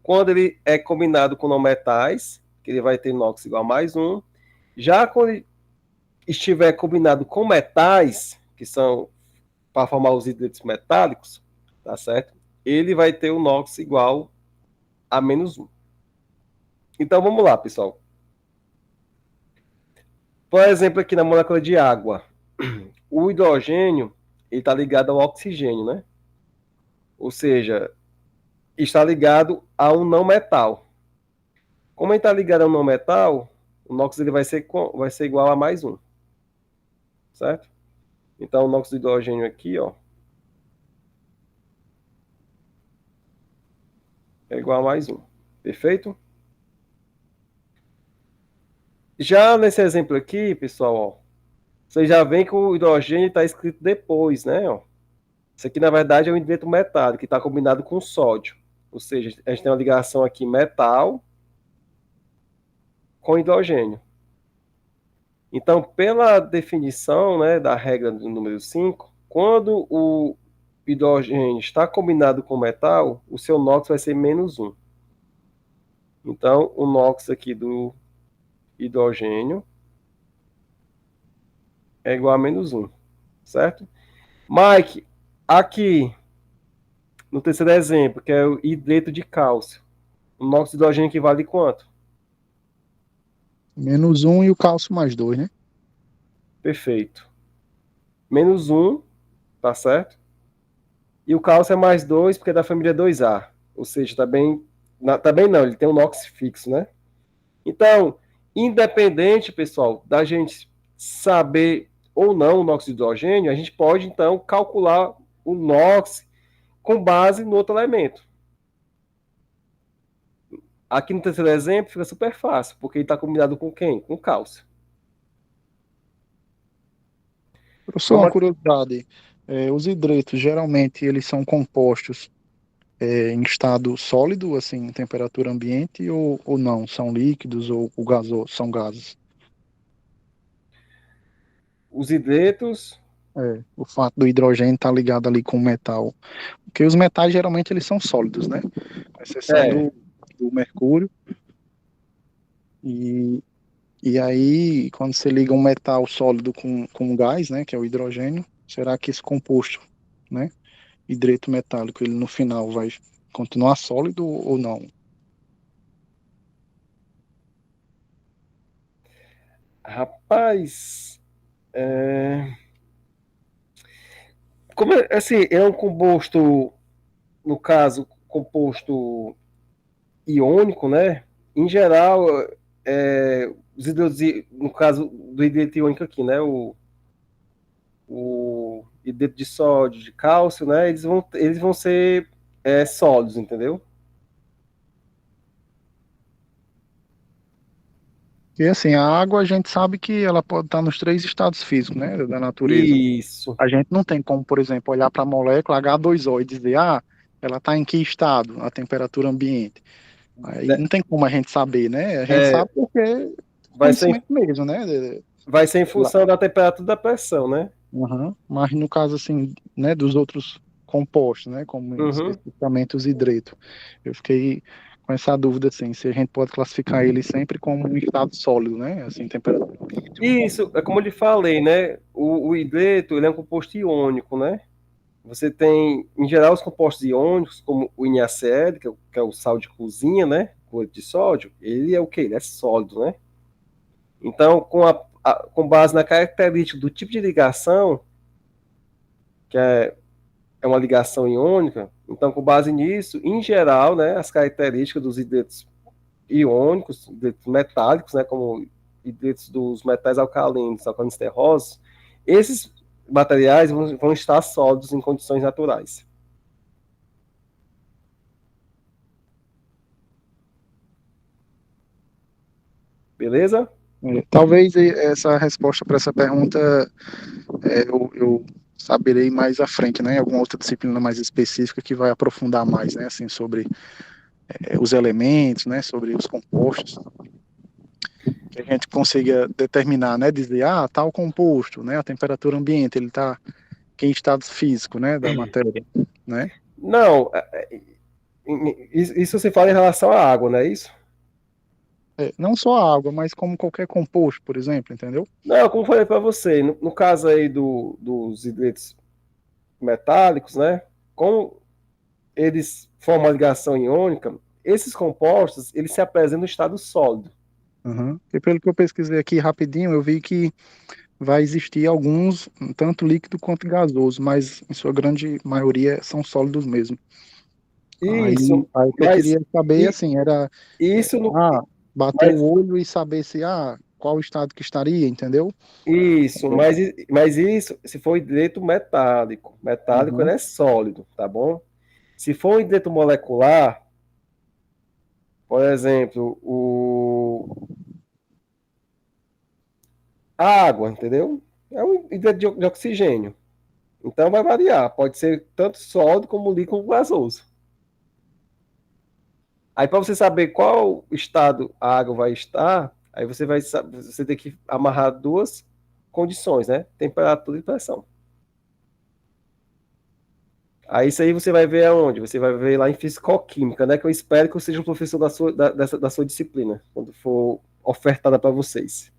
quando ele é combinado com não metais, que ele vai ter NOx igual a +1. Já quando ele estiver combinado com metais, que são para formar os hidretos metálicos, tá certo? Ele vai ter o NOx igual a -1. Então vamos lá, pessoal. Por exemplo, aqui na molécula de água, o hidrogênio ele está ligado ao oxigênio, né? Ou seja, está ligado a um não metal. Como ele está ligado a um não metal, o NOx ele vai ser igual a +1, certo? Então o NOx do hidrogênio aqui, ó, é igual a +1. Perfeito? Já nesse exemplo aqui, pessoal, ó, você já vê que o hidrogênio está escrito depois, né? Ó. Isso aqui, na verdade, é um hidreto metálico, que está combinado com sódio. Ou seja, a gente tem uma ligação aqui metal com hidrogênio. Então, pela definição, né, da regra do número 5, quando o hidrogênio está combinado com metal, o seu NOx vai ser -1. Então, o NOx aqui do hidrogênio é igual a -1, certo? Mike, aqui no terceiro exemplo, que é o hidreto de cálcio, o NOx de hidrogênio equivale a quanto? -1 e o cálcio +2, né? Perfeito. -1, tá certo? E o cálcio é +2 porque é da família 2A. Ou seja, tá bem não, ele tem um NOx fixo, né? Então, independente, pessoal, da gente saber ou não o NOx de hidrogênio, a gente pode, então, calcular o NOx com base no outro elemento. Aqui no terceiro exemplo fica super fácil, porque ele está combinado com quem? Com cálcio. Professor, uma Vamos curiosidade. Os hidretos, geralmente, eles são compostos em estado sólido, assim, em temperatura ambiente, ou não? São líquidos ou são gases? os hidretos. O fato do hidrogênio estar ligado ali com o metal. Porque os metais, geralmente, eles são sólidos, né? Com exceção É, do mercúrio. E, e aí, quando você liga um metal sólido com gás, né, que é o hidrogênio, será que esse composto, né, hidreto metálico, ele no final vai continuar sólido ou não? rapaz, como assim, é um composto, no caso, composto iônico, né? Em geral, os hidretos, no caso do hidreto iônico aqui, né? O hidreto de sódio, de cálcio, né? Eles vão ser sólidos, entendeu? E assim, a água a gente sabe que ela pode estar nos três estados físicos, né, da natureza. Isso. A gente não tem como, por exemplo, olhar para a molécula H2O e dizer, ela está em que estado, a temperatura ambiente. Aí não tem como a gente saber, né? A gente É, sabe porque é vai ser, conhecimento mesmo, né? vai ser em Lá. função da temperatura e da pressão, né? Uhum. Mas no caso, assim, né, dos outros compostos, né, como Uhum. especificamente os hidretos, eu fiquei com essa dúvida, assim, se a gente pode classificar ele sempre como um estado sólido, né, assim, temperatura ambiente ou não. Isso, é como eu lhe falei, né? O hidreto, ele é um composto iônico, né? Você tem, em geral, os compostos iônicos, como o NaCl, que é o sal de cozinha, né? Cloreto de sódio, ele é o quê? Ele é sólido, né? Então, com base na característica do tipo de ligação, que é uma ligação iônica, então, com base nisso, em geral, né, as características dos hidretos iônicos, hidretos metálicos, né, como hidretos dos metais alcalinos terrosos, esses materiais vão estar sólidos em condições naturais. Beleza? Talvez essa resposta para essa pergunta eu saberei mais à frente, né, em alguma outra disciplina mais específica que vai aprofundar mais, né, assim, sobre os elementos, né, sobre os compostos, que a gente consiga determinar, né, dizer, tal composto, né, a temperatura ambiente, ele está em estado físico, né, da matéria, né? Não, isso você fala em relação à água, não é isso? Não só a água, mas como qualquer composto, por exemplo, entendeu? Não, como eu falei para você, no caso aí dos hidretos metálicos, né? Como eles formam a ligação iônica, esses compostos, eles se apresentam no estado sólido. Uhum. E pelo que eu pesquisei aqui rapidinho, eu vi que vai existir alguns, tanto líquido quanto gasoso, mas em sua grande maioria são sólidos mesmo. Aí, Isso, aí o que eu mas queria saber, e- assim, era isso no, bater o mas olho e saber se, qual estado que estaria, entendeu? isso, mas isso, se for hidreto metálico, metálico ele Uhum. é sólido, tá bom? Se for um hidreto molecular, por exemplo, a água, entendeu? É um hidreto de oxigênio. Então vai variar, pode ser tanto sólido como líquido como gasoso. Aí para você saber qual estado a água vai estar, aí você tem que amarrar duas condições, né? Temperatura e pressão. Aí isso aí você vai ver aonde? Você vai ver lá em Fisicoquímica, né? Que eu espero que eu seja um professor da sua disciplina, quando for ofertada para vocês.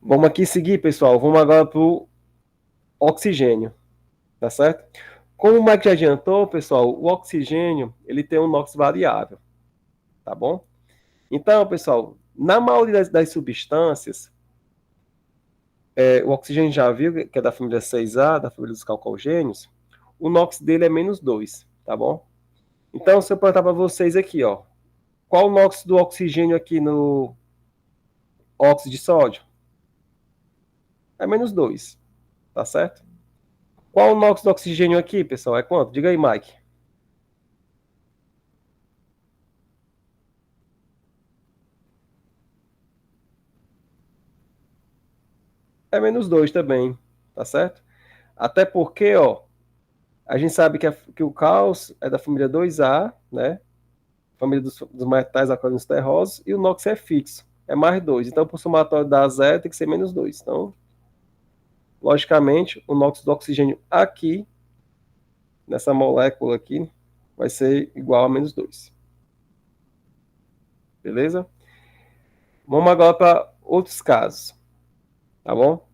Vamos aqui seguir, pessoal. Vamos agora para o oxigênio, tá certo? Como o Mike já adiantou, pessoal, o oxigênio ele tem um NOx variável, tá bom? Então, pessoal, na maioria das substâncias, o oxigênio já viu, que é da família 6A, da família dos calcogênios, o NOx dele é -2, tá bom? Então, se eu perguntar para vocês aqui, ó, qual o NOx do oxigênio aqui no óxido de sódio? É -2, tá certo? Qual o NOx do oxigênio aqui, pessoal? É quanto? Diga aí, Mike. É -2 também, tá certo? Até porque, ó, a gente sabe que o cálcio é da família 2A, né? Família dos metais alcalinos terrosos, e o NOx é fixo, é +2. Então, por somatório da zero, tem que ser -2. Então, logicamente, o NOx do oxigênio aqui, nessa molécula aqui, vai ser igual a -2. Beleza? Vamos agora para outros casos, tá bom?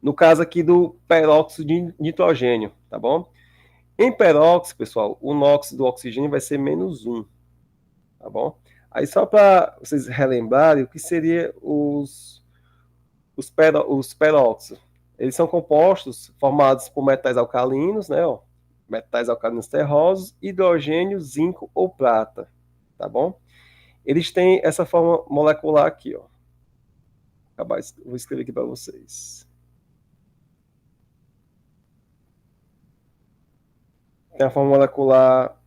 No caso aqui do peróxido de nitrogênio, tá bom? Em peróxido, pessoal, o NOx do oxigênio vai ser -1, tá bom? Aí só para vocês relembrarem o que seria os peróxidos. Eles são compostos formados por metais alcalinos, né? Ó, metais alcalinos terrosos, hidrogênio, zinco ou prata, tá bom? Eles têm essa forma molecular aqui, ó. Vou escrever aqui para vocês. Tem a forma molecular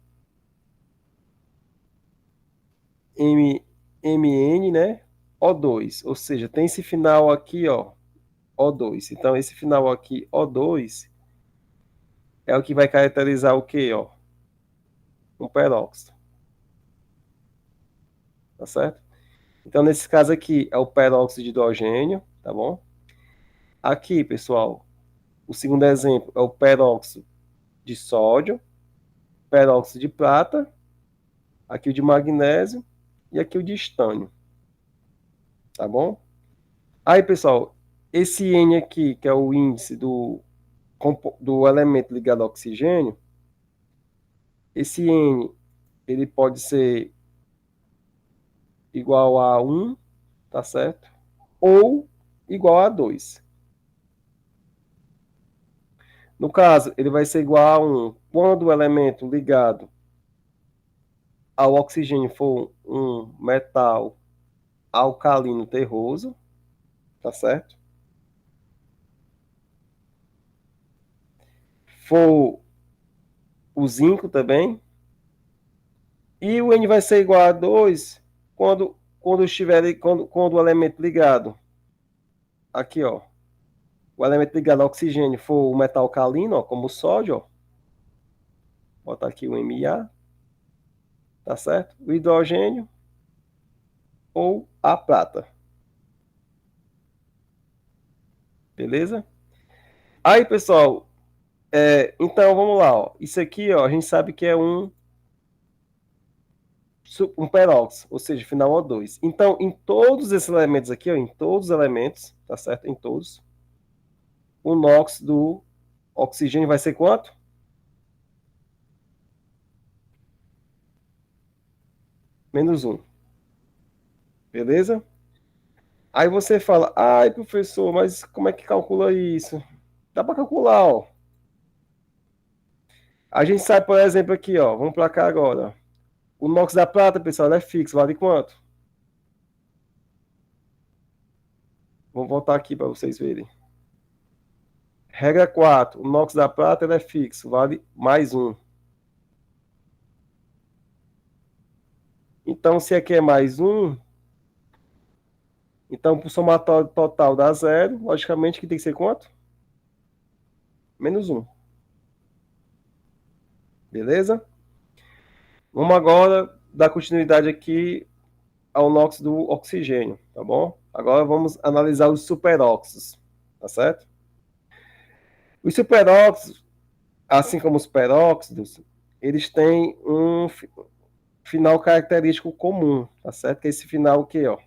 Mn, né? O2, ou seja, tem esse final aqui, ó, O2. Então, esse final aqui, O2, é o que vai caracterizar o quê, ó? Um peróxido. Tá certo? Então, nesse caso aqui, é o peróxido de hidrogênio, tá bom? Aqui, pessoal, o segundo exemplo é o peróxido de sódio, peróxido de prata, aqui o de magnésio e aqui o de estânio, tá bom? Aí, pessoal, esse N aqui, que é o índice do elemento ligado ao oxigênio, esse N, ele pode ser igual a 1, tá certo? Ou igual a 2. No caso, ele vai ser igual a 1 quando o elemento ligado ao oxigênio for um metal alcalino terroso, tá certo? For o zinco também. E o N vai ser igual a 2 quando o elemento ligado aqui, ó, o elemento ligado ao oxigênio for o metal alcalino, ó, como o sódio, ó, botar aqui o Ma, tá certo? O hidrogênio ou a prata. Beleza? Aí, pessoal, então vamos lá, ó. Isso aqui, ó, a gente sabe que é um peróxido, ou seja, final O2. Então, em todos esses elementos aqui, ó, em todos os elementos, tá certo? Em todos, o NOx do oxigênio vai ser quanto? -1. Beleza? Aí você fala, ai, professor, mas como é que calcula isso? Dá para calcular, ó. A gente sabe, por exemplo, aqui, ó. Vamos para cá agora. O NOx da prata, pessoal, é fixo. Vale quanto? Vamos voltar aqui para vocês verem. Regra 4. O NOx da prata é fixo. Vale +1. Então, se aqui é +1, então, para o somatório total dá 0. Logicamente, que tem que ser quanto? -1. Beleza? Vamos agora dar continuidade aqui ao NOx do oxigênio, tá bom? Agora vamos analisar os superóxidos, tá certo? Os superóxidos, assim como os peróxidos, eles têm um final característico comum, tá certo? Que é esse final aqui, ó.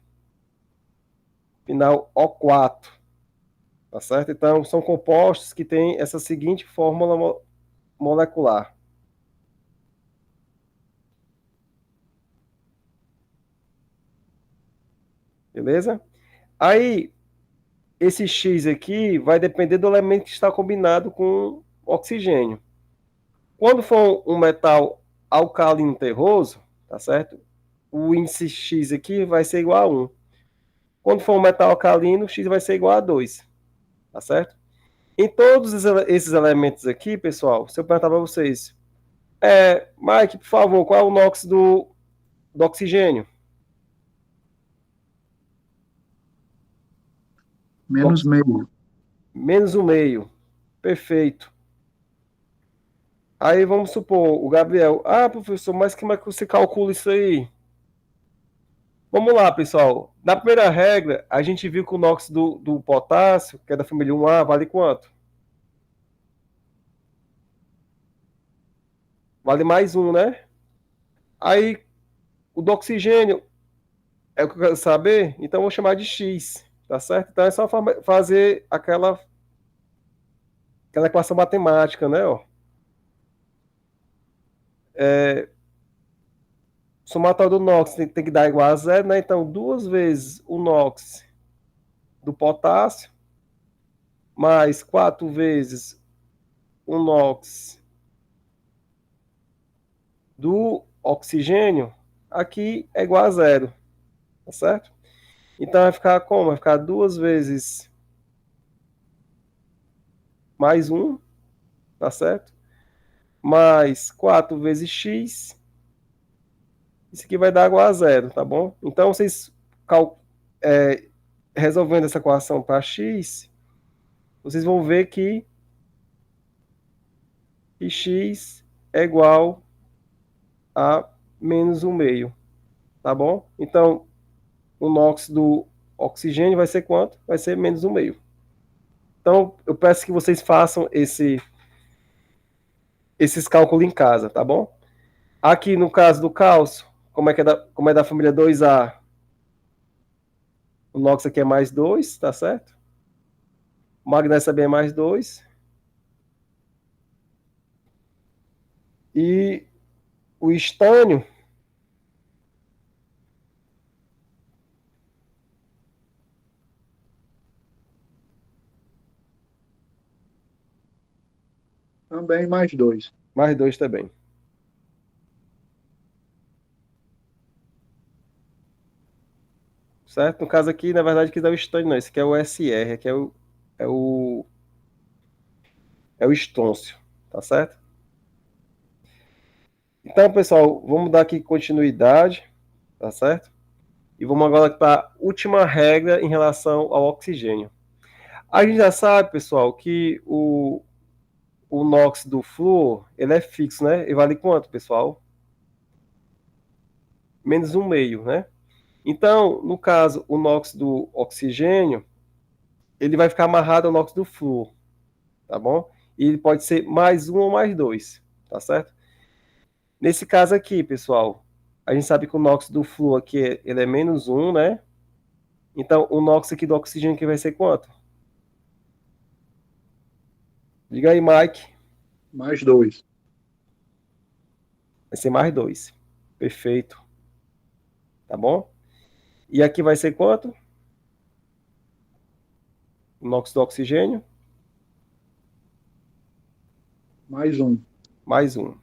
Final O4, tá certo? Então, são compostos que têm essa seguinte fórmula molecular. Beleza? Aí, esse X aqui vai depender do elemento que está combinado com oxigênio. Quando for um metal alcalino terroso, tá certo? O índice X aqui vai ser igual a 1. Quando for um metal alcalino, X vai ser igual a 2, tá certo? Em todos esses elementos aqui, pessoal, se eu perguntar para vocês, Mike, por favor, qual é o NOx do oxigênio? Menos meio. Menos o meio. Perfeito. Aí vamos supor, o Gabriel, professor, mas como é que você calcula isso aí? Vamos lá, pessoal. Na primeira regra, a gente viu que o NOx do potássio, que é da família 1A, vale quanto? Vale mais 1, né? Aí, o do oxigênio é o que eu quero saber, então eu vou chamar de X, tá certo? Então é só fazer aquela equação matemática, né? Ó. Somatório do NOx tem que dar igual a zero, né? Então, 2 vezes o NOx do potássio, mais 4 vezes o NOx do oxigênio, aqui é igual a zero, tá certo? Então vai ficar como? Vai ficar 2 vezes mais 1, tá certo? Mais 4 vezes x, isso aqui vai dar igual a zero, tá bom? Então vocês é, resolvendo essa equação para x, vocês vão ver que x é igual a menos 1 meio, tá bom? Então, o NOx do oxigênio vai ser quanto? Vai ser menos 1 meio. Então, eu peço que vocês façam esses cálculos em casa, tá bom? Aqui, no caso do cálcio, como é da família 2A, o NOx aqui é mais 2, tá certo? O magnésio também é mais 2. E o estânio Também mais 2. mais 2 também. Certo? No caso aqui, na verdade, que dá o estânio, não. Esse aqui é o SR, aqui é o, é o estôncio, tá certo? Então, pessoal, vamos dar aqui continuidade, tá certo? E vamos agora para a última regra em relação ao oxigênio. A gente já sabe, pessoal, que o NOx do flúor, ele é fixo, né? Ele vale quanto, pessoal? Menos 1 meio, né? Então, no caso, o NOx do oxigênio, ele vai ficar amarrado ao NOx do flúor, tá bom? E ele pode ser mais 1 ou mais 2, tá certo? Nesse caso aqui, pessoal, a gente sabe que o NOx do flúor aqui, ele é menos 1, né? Então, o NOx aqui do oxigênio aqui vai ser quanto? Diga aí, Mike. Mais 2. Vai ser mais 2. Perfeito. Tá bom? E aqui vai ser quanto? O NOx do oxigênio? Mais 1. Mais 1.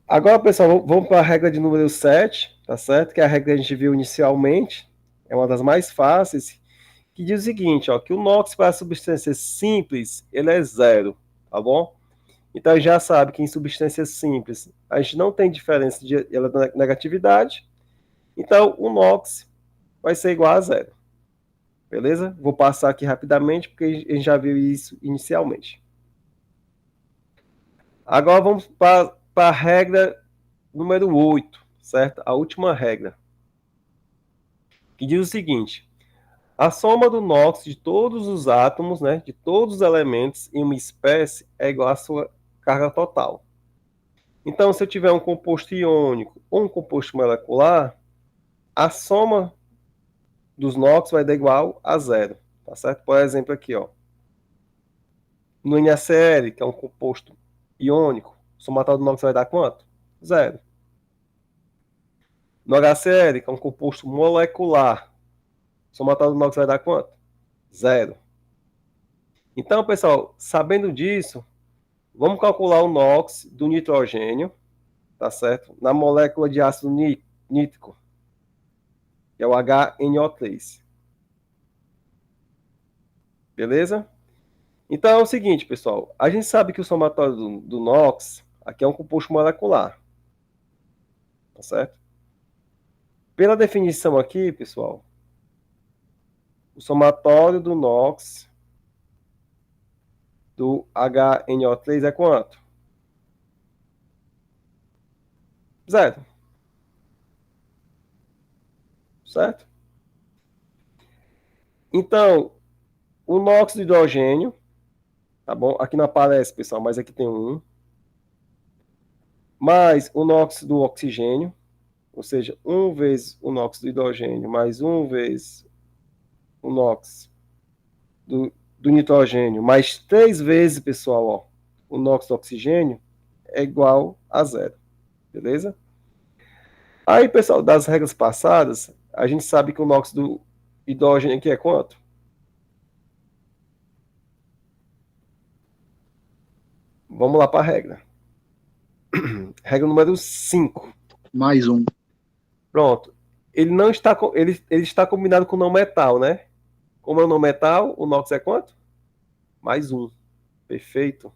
Agora, pessoal, vamos para a regra de número 7, tá certo? Que é a regra que a gente viu inicialmente. É uma das mais fáceis. Que diz o seguinte, ó, que o NOx para substâncias simples, ele é zero, tá bom? Então, já sabe que em substâncias simples, a gente não tem diferença de negatividade. Então, o NOx vai ser igual a zero. Beleza? Vou passar aqui rapidamente, porque a gente já viu isso inicialmente. Agora vamos para a regra número 8, certo? A última regra. Que diz o seguinte: a soma do NOx de todos os átomos, né, de todos os elementos em uma espécie é igual à sua carga total. Então, se eu tiver um composto iônico ou um composto molecular, a soma dos NOx vai dar igual a zero, tá certo? Por exemplo, aqui, ó, no NaCl, que é um composto iônico, o somatório do NOx vai dar quanto? Zero. No HCl, que é um composto molecular, o somatório do NOx vai dar quanto? Zero. Então, pessoal, sabendo disso, vamos calcular o NOx do nitrogênio, tá certo? Na molécula de ácido nítrico, que é o HNO3. Beleza? Então é o seguinte, pessoal. A gente sabe que o somatório do NOx aqui é um composto molecular. Tá certo? Pela definição aqui, pessoal, o somatório do NOx do HNO3 é quanto? Zero. Certo? Então, o NOx do hidrogênio, tá bom? Aqui não aparece, pessoal, mas aqui tem um. Mais o NOx do oxigênio, ou seja, 1 vezes o NOx do hidrogênio, mais 1 vezes o NOx do nitrogênio, mais 3 vezes, pessoal, ó, o NOx do oxigênio, é igual a zero. Beleza? Aí, pessoal, das regras passadas, a gente sabe que o NOx do hidrogênio aqui é quanto? Vamos lá para a regra. Regra número 5. Mais um. Pronto. Ele não está ele está combinado com o não metal, né? Como é o não metal, o NOx é quanto? Mais um. Perfeito.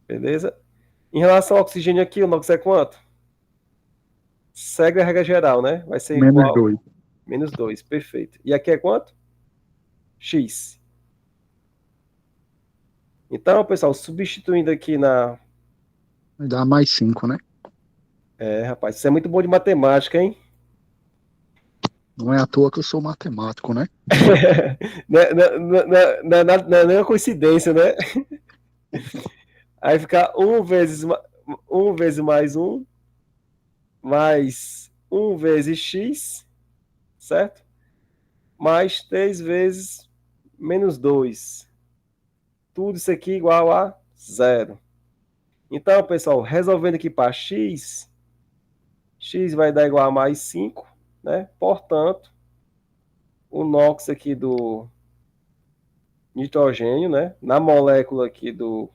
Beleza? Em relação ao oxigênio aqui, o NOx é quanto? Segue a regra geral, né? Vai ser Menos igual. 2. Menos 2. Perfeito. E aqui é quanto? X. Então, pessoal, substituindo aqui na. Vai dar mais 5, né? Rapaz, isso é muito bom de matemática, hein? Não é à toa que eu sou matemático, né? Não é nenhuma coincidência, né? Aí fica 1 vezes mais 1, mais 1 vezes x, certo? Mais 3 vezes menos 2. Tudo isso aqui igual a zero. Então, pessoal, resolvendo aqui para x vai dar igual a mais 5, né? Portanto, o NOx aqui do nitrogênio, né? Na molécula aqui do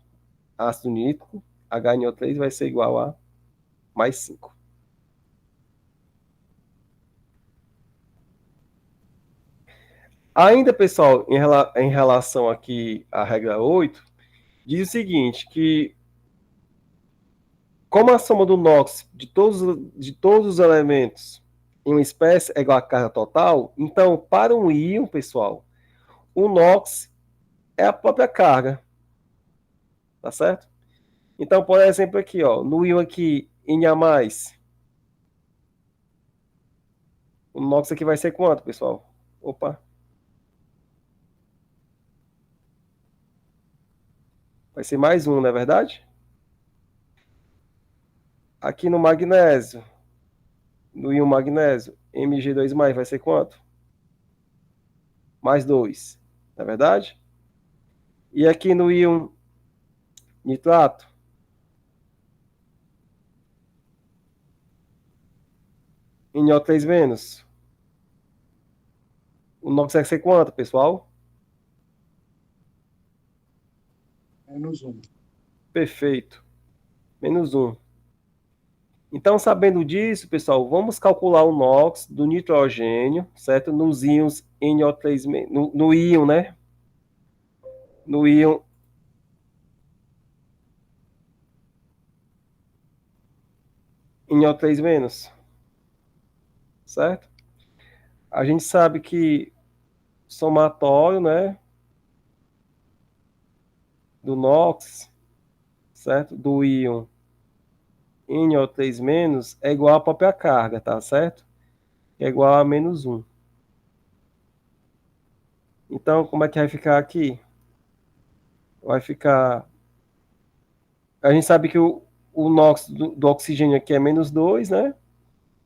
ácido nítrico, HNO3 vai ser igual a mais 5. Ainda, pessoal, em relação aqui à regra 8, diz o seguinte, que como a soma do NOx de todos os elementos em uma espécie é igual à carga total, então, para um íon, pessoal, o NOx é a própria carga, tá certo? Então, por exemplo, aqui, ó, no íon aqui, Na+, o NOx aqui vai ser quanto, pessoal? Opa. Vai ser mais um, não é verdade? Aqui no magnésio, no íon magnésio, Mg2+, vai ser quanto? Mais 2, não é verdade? E aqui no íon nitrato, NO3-, o NOx vai ser quanto, pessoal? Menos um. Perfeito. Menos 1. Então, sabendo disso, pessoal, vamos calcular o NOx do nitrogênio, certo? Nos íons NO3, no íon, né? No íon NO3-, certo? A gente sabe que somatório, né? Do NOx, certo? Do íon NO3- é igual à própria carga, tá certo? É igual a menos 1. Então, como é que vai ficar aqui? Vai ficar... A gente sabe que o NOx do oxigênio aqui é menos 2, né?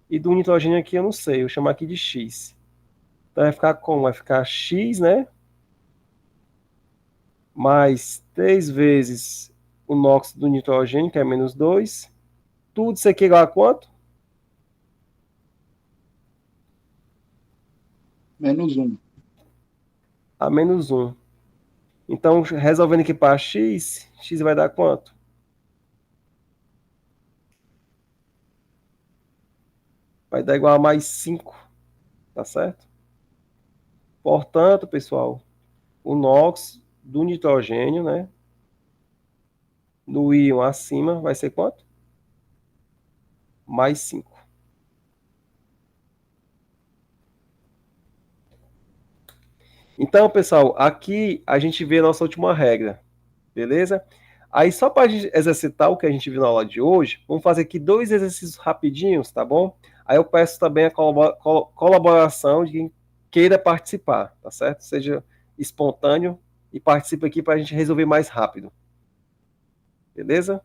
E do nitrogênio aqui eu não sei, eu vou chamar aqui de X. Então vai ficar como? Vai ficar X, né? Mais 3 vezes o NOx do nitrogênio, que é menos 2. Tudo isso aqui é igual a quanto? -1. A menos 1. Então, resolvendo aqui para x, x vai dar quanto? Vai dar igual a mais 5, tá certo? Portanto, pessoal, o NOx do nitrogênio, né, no íon acima, vai ser quanto? Mais 5. Então, pessoal, aqui a gente vê a nossa última regra, beleza? Aí, só para a gente exercitar o que a gente viu na aula de hoje, vamos fazer aqui 2 exercícios rapidinhos, tá bom? Aí eu peço também a colaboração de quem queira participar, tá certo? Seja espontâneo e participe aqui para a gente resolver mais rápido, beleza?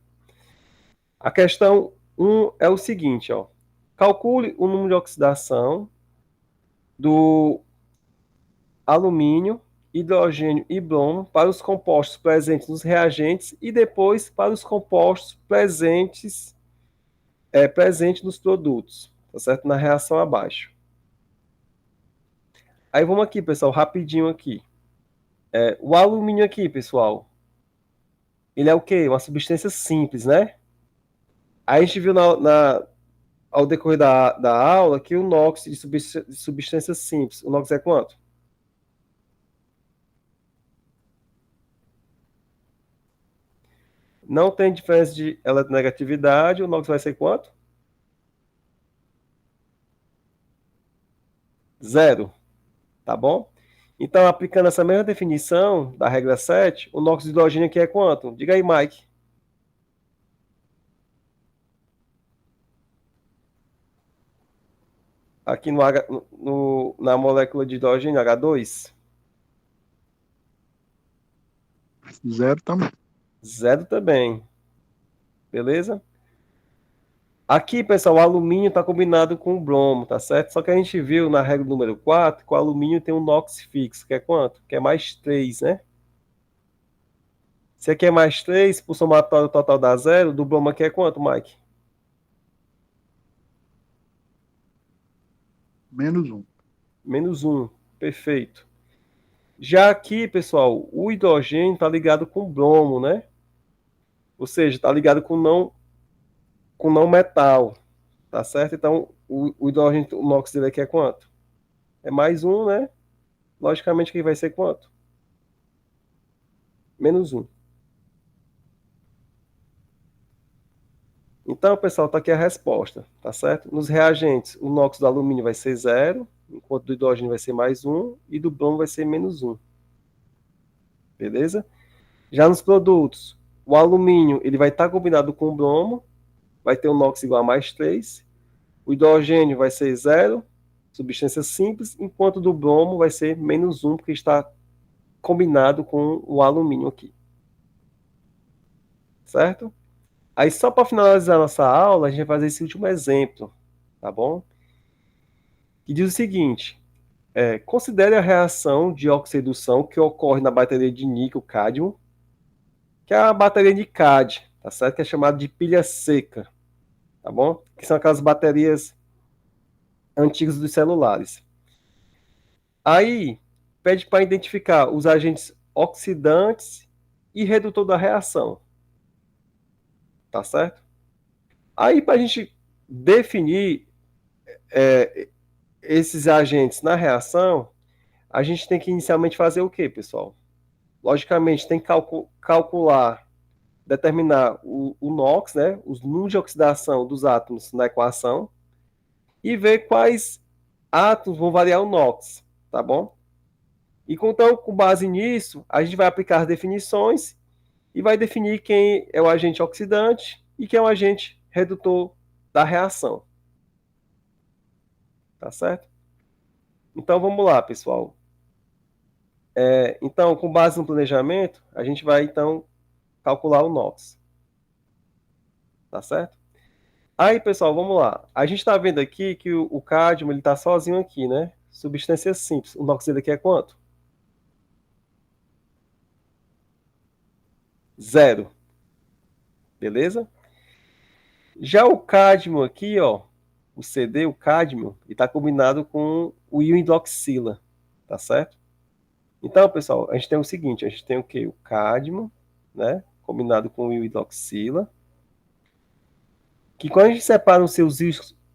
A questão 1 é o seguinte, ó. Calcule o número de oxidação do alumínio, hidrogênio e bromo para os compostos presentes nos reagentes e depois para os compostos presentes nos produtos, tá certo? Na reação abaixo. Aí vamos aqui, pessoal, rapidinho aqui. O alumínio aqui, pessoal, ele é o quê? Uma substância simples, né? Aí a gente viu ao decorrer da aula que o NOx de substância simples, o NOx é quanto? Não tem diferença de eletronegatividade, o NOx vai ser quanto? 0, tá bom? Então, aplicando essa mesma definição da regra 7, o NOx de hidrogênio aqui é quanto? Diga aí, Mike. Aqui na molécula de hidrogênio, H2. 0 também. 0 também. Beleza? Aqui, pessoal, o alumínio está combinado com o bromo, tá certo? Só que a gente viu na regra número 4 que o alumínio tem um NOx fixo, que é quanto? Que é mais 3, né? Se aqui é mais 3, por somatório total dá 0, do bromo aqui é quanto, Mike? -1. Menos 1, perfeito. Já aqui, pessoal, o hidrogênio está ligado com o bromo, né? Ou seja, está ligado com não metal, tá certo? Então, o hidrogênio, o NOx dele aqui é quanto? É mais 1, né? Logicamente, que vai ser quanto? Menos 1. Então, pessoal, está aqui a resposta, tá certo? Nos reagentes, o NOx do alumínio vai ser 0, enquanto do hidrogênio vai ser mais 1 e do bromo vai ser menos 1. Beleza? Já nos produtos, o alumínio ele vai estar combinado com o bromo, vai ter um NOx igual a mais 3. O hidrogênio vai ser 0, substância simples, enquanto do bromo vai ser menos 1, porque está combinado com o alumínio aqui. Certo? Aí, só para finalizar nossa aula, a gente vai fazer esse último exemplo, tá bom? Que diz o seguinte: considere a reação de oxidação que ocorre na bateria de níquel-cádmio, que é a bateria de CAD, tá certo? Que é chamada de pilha seca, tá bom? Que são aquelas baterias antigas dos celulares. Aí, pede para identificar os agentes oxidantes e redutor da reação, tá certo? Aí, para a gente definir esses agentes na reação, a gente tem que inicialmente fazer o quê, pessoal? Logicamente, tem que calcular, determinar o NOx, né, os números de oxidação dos átomos na equação, e ver quais átomos vão variar o NOx, tá bom? E então, com base nisso, a gente vai aplicar as definições e vai definir quem é o agente oxidante e quem é o agente redutor da reação. Tá certo? Então, vamos lá, pessoal. Então, com base no planejamento, a gente vai, então, calcular o NOx. Tá certo? Aí, pessoal, vamos lá. A gente está vendo aqui que o cádmio está sozinho aqui, né? Substância simples. O NOx dele aqui é quanto? 0. Beleza? Já o cádmio aqui, ó, o CD, o cádmio, está combinado com o íon hidroxila, tá certo? Então, pessoal, a gente tem o seguinte, a gente tem o quê? O cádmio, né? Combinado com o hidroxila, que quando a gente separa os seus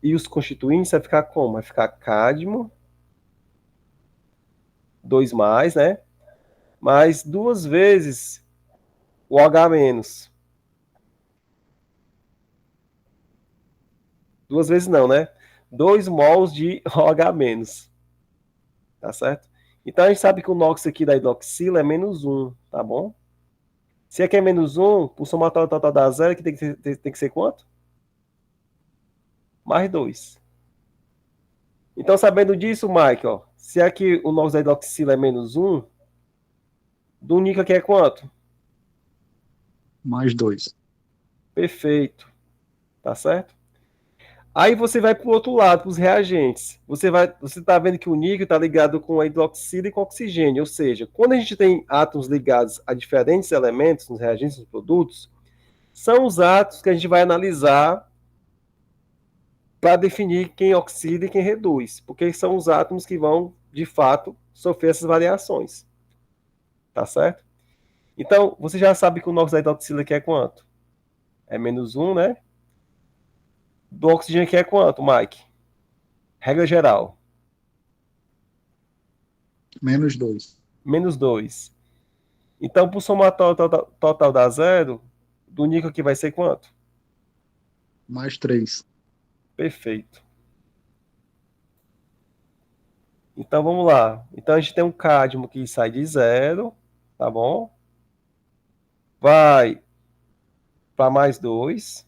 íons constituintes, vai ficar como? Vai ficar cádmio, 2 mais, né? Mais 2 vezes o H-. 2 vezes não, né? 2 mols de OH-, tá certo? Então a gente sabe que o NOx aqui da hidroxila é -1, tá bom? Se aqui é -1, o somatório total da zero, que tem que ser quanto? Mais 2. Então, sabendo disso, Mike, ó, se aqui o NOx da hidroxila é -1, do níquel aqui é quanto? Mais 2. Perfeito, tá certo? Aí você vai para o outro lado, para os reagentes. Você está vendo que o níquel está ligado com a hidroxila e com oxigênio. Ou seja, quando a gente tem átomos ligados a diferentes elementos nos reagentes, nos produtos, são os átomos que a gente vai analisar para definir quem oxida e quem reduz, porque são os átomos que vão, de fato, sofrer essas variações. Tá certo? Então, você já sabe que o NOx da hidroxila aqui é quanto? É -1, né? Do oxigênio aqui é quanto, Mike? Regra geral. -2. -2. Então, para o somatório total da zero, do níquel aqui vai ser quanto? Mais 3. Perfeito. Então, vamos lá. Então, a gente tem um cádmio que sai de zero, tá bom? Vai para mais 2,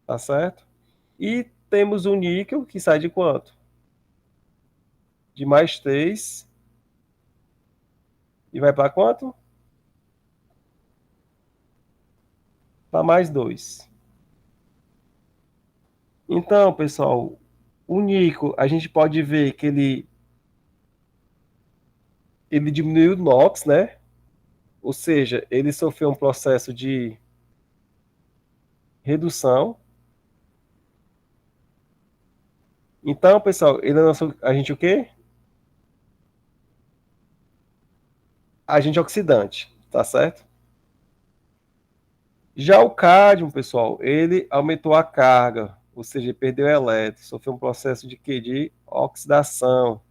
tá certo? E temos o níquel que sai de quanto? De mais 3. E vai para quanto? Para mais 2. Então, pessoal, o níquel, a gente pode ver que ele diminuiu o NOx, né? Ou seja, ele sofreu um processo de redução. Então, pessoal, ele é nosso agente o quê? Agente oxidante, tá certo? Já o cádmio, pessoal, ele aumentou a carga, ou seja, ele perdeu elétron, sofreu um processo de quê? De oxidação.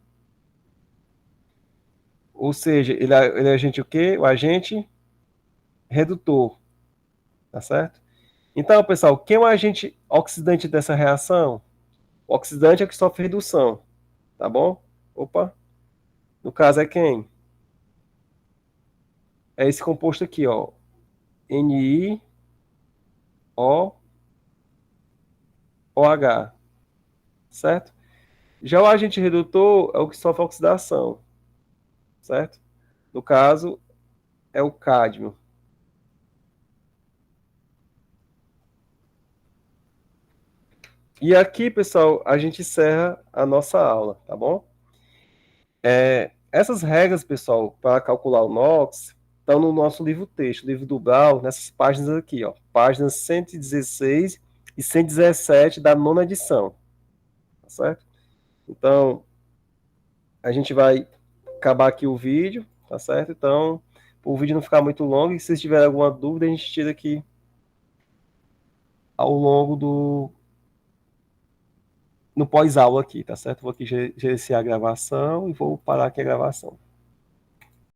Ou seja, ele é agente o quê? O agente redutor, tá certo? Então, pessoal, quem é o agente oxidante dessa reação? O oxidante é o que sofre redução, tá bom? Opa, no caso é quem? É esse composto aqui, ó, NiO OH, certo? Já o agente redutor é o que sofre oxidação, certo? No caso, é o cádmio. E aqui, pessoal, a gente encerra a nossa aula, tá bom? Essas regras, pessoal, para calcular o NOx, estão no nosso livro texto, livro do Brau, nessas páginas aqui, ó, páginas 116 e 117 da nona edição, tá certo? Então, a gente vai acabar aqui o vídeo, tá certo? Então, para o vídeo não ficar muito longo, e se vocês tiverem alguma dúvida, a gente tira aqui ao longo no pós-aula aqui, tá certo? Vou aqui gerenciar a gravação e vou parar aqui a gravação.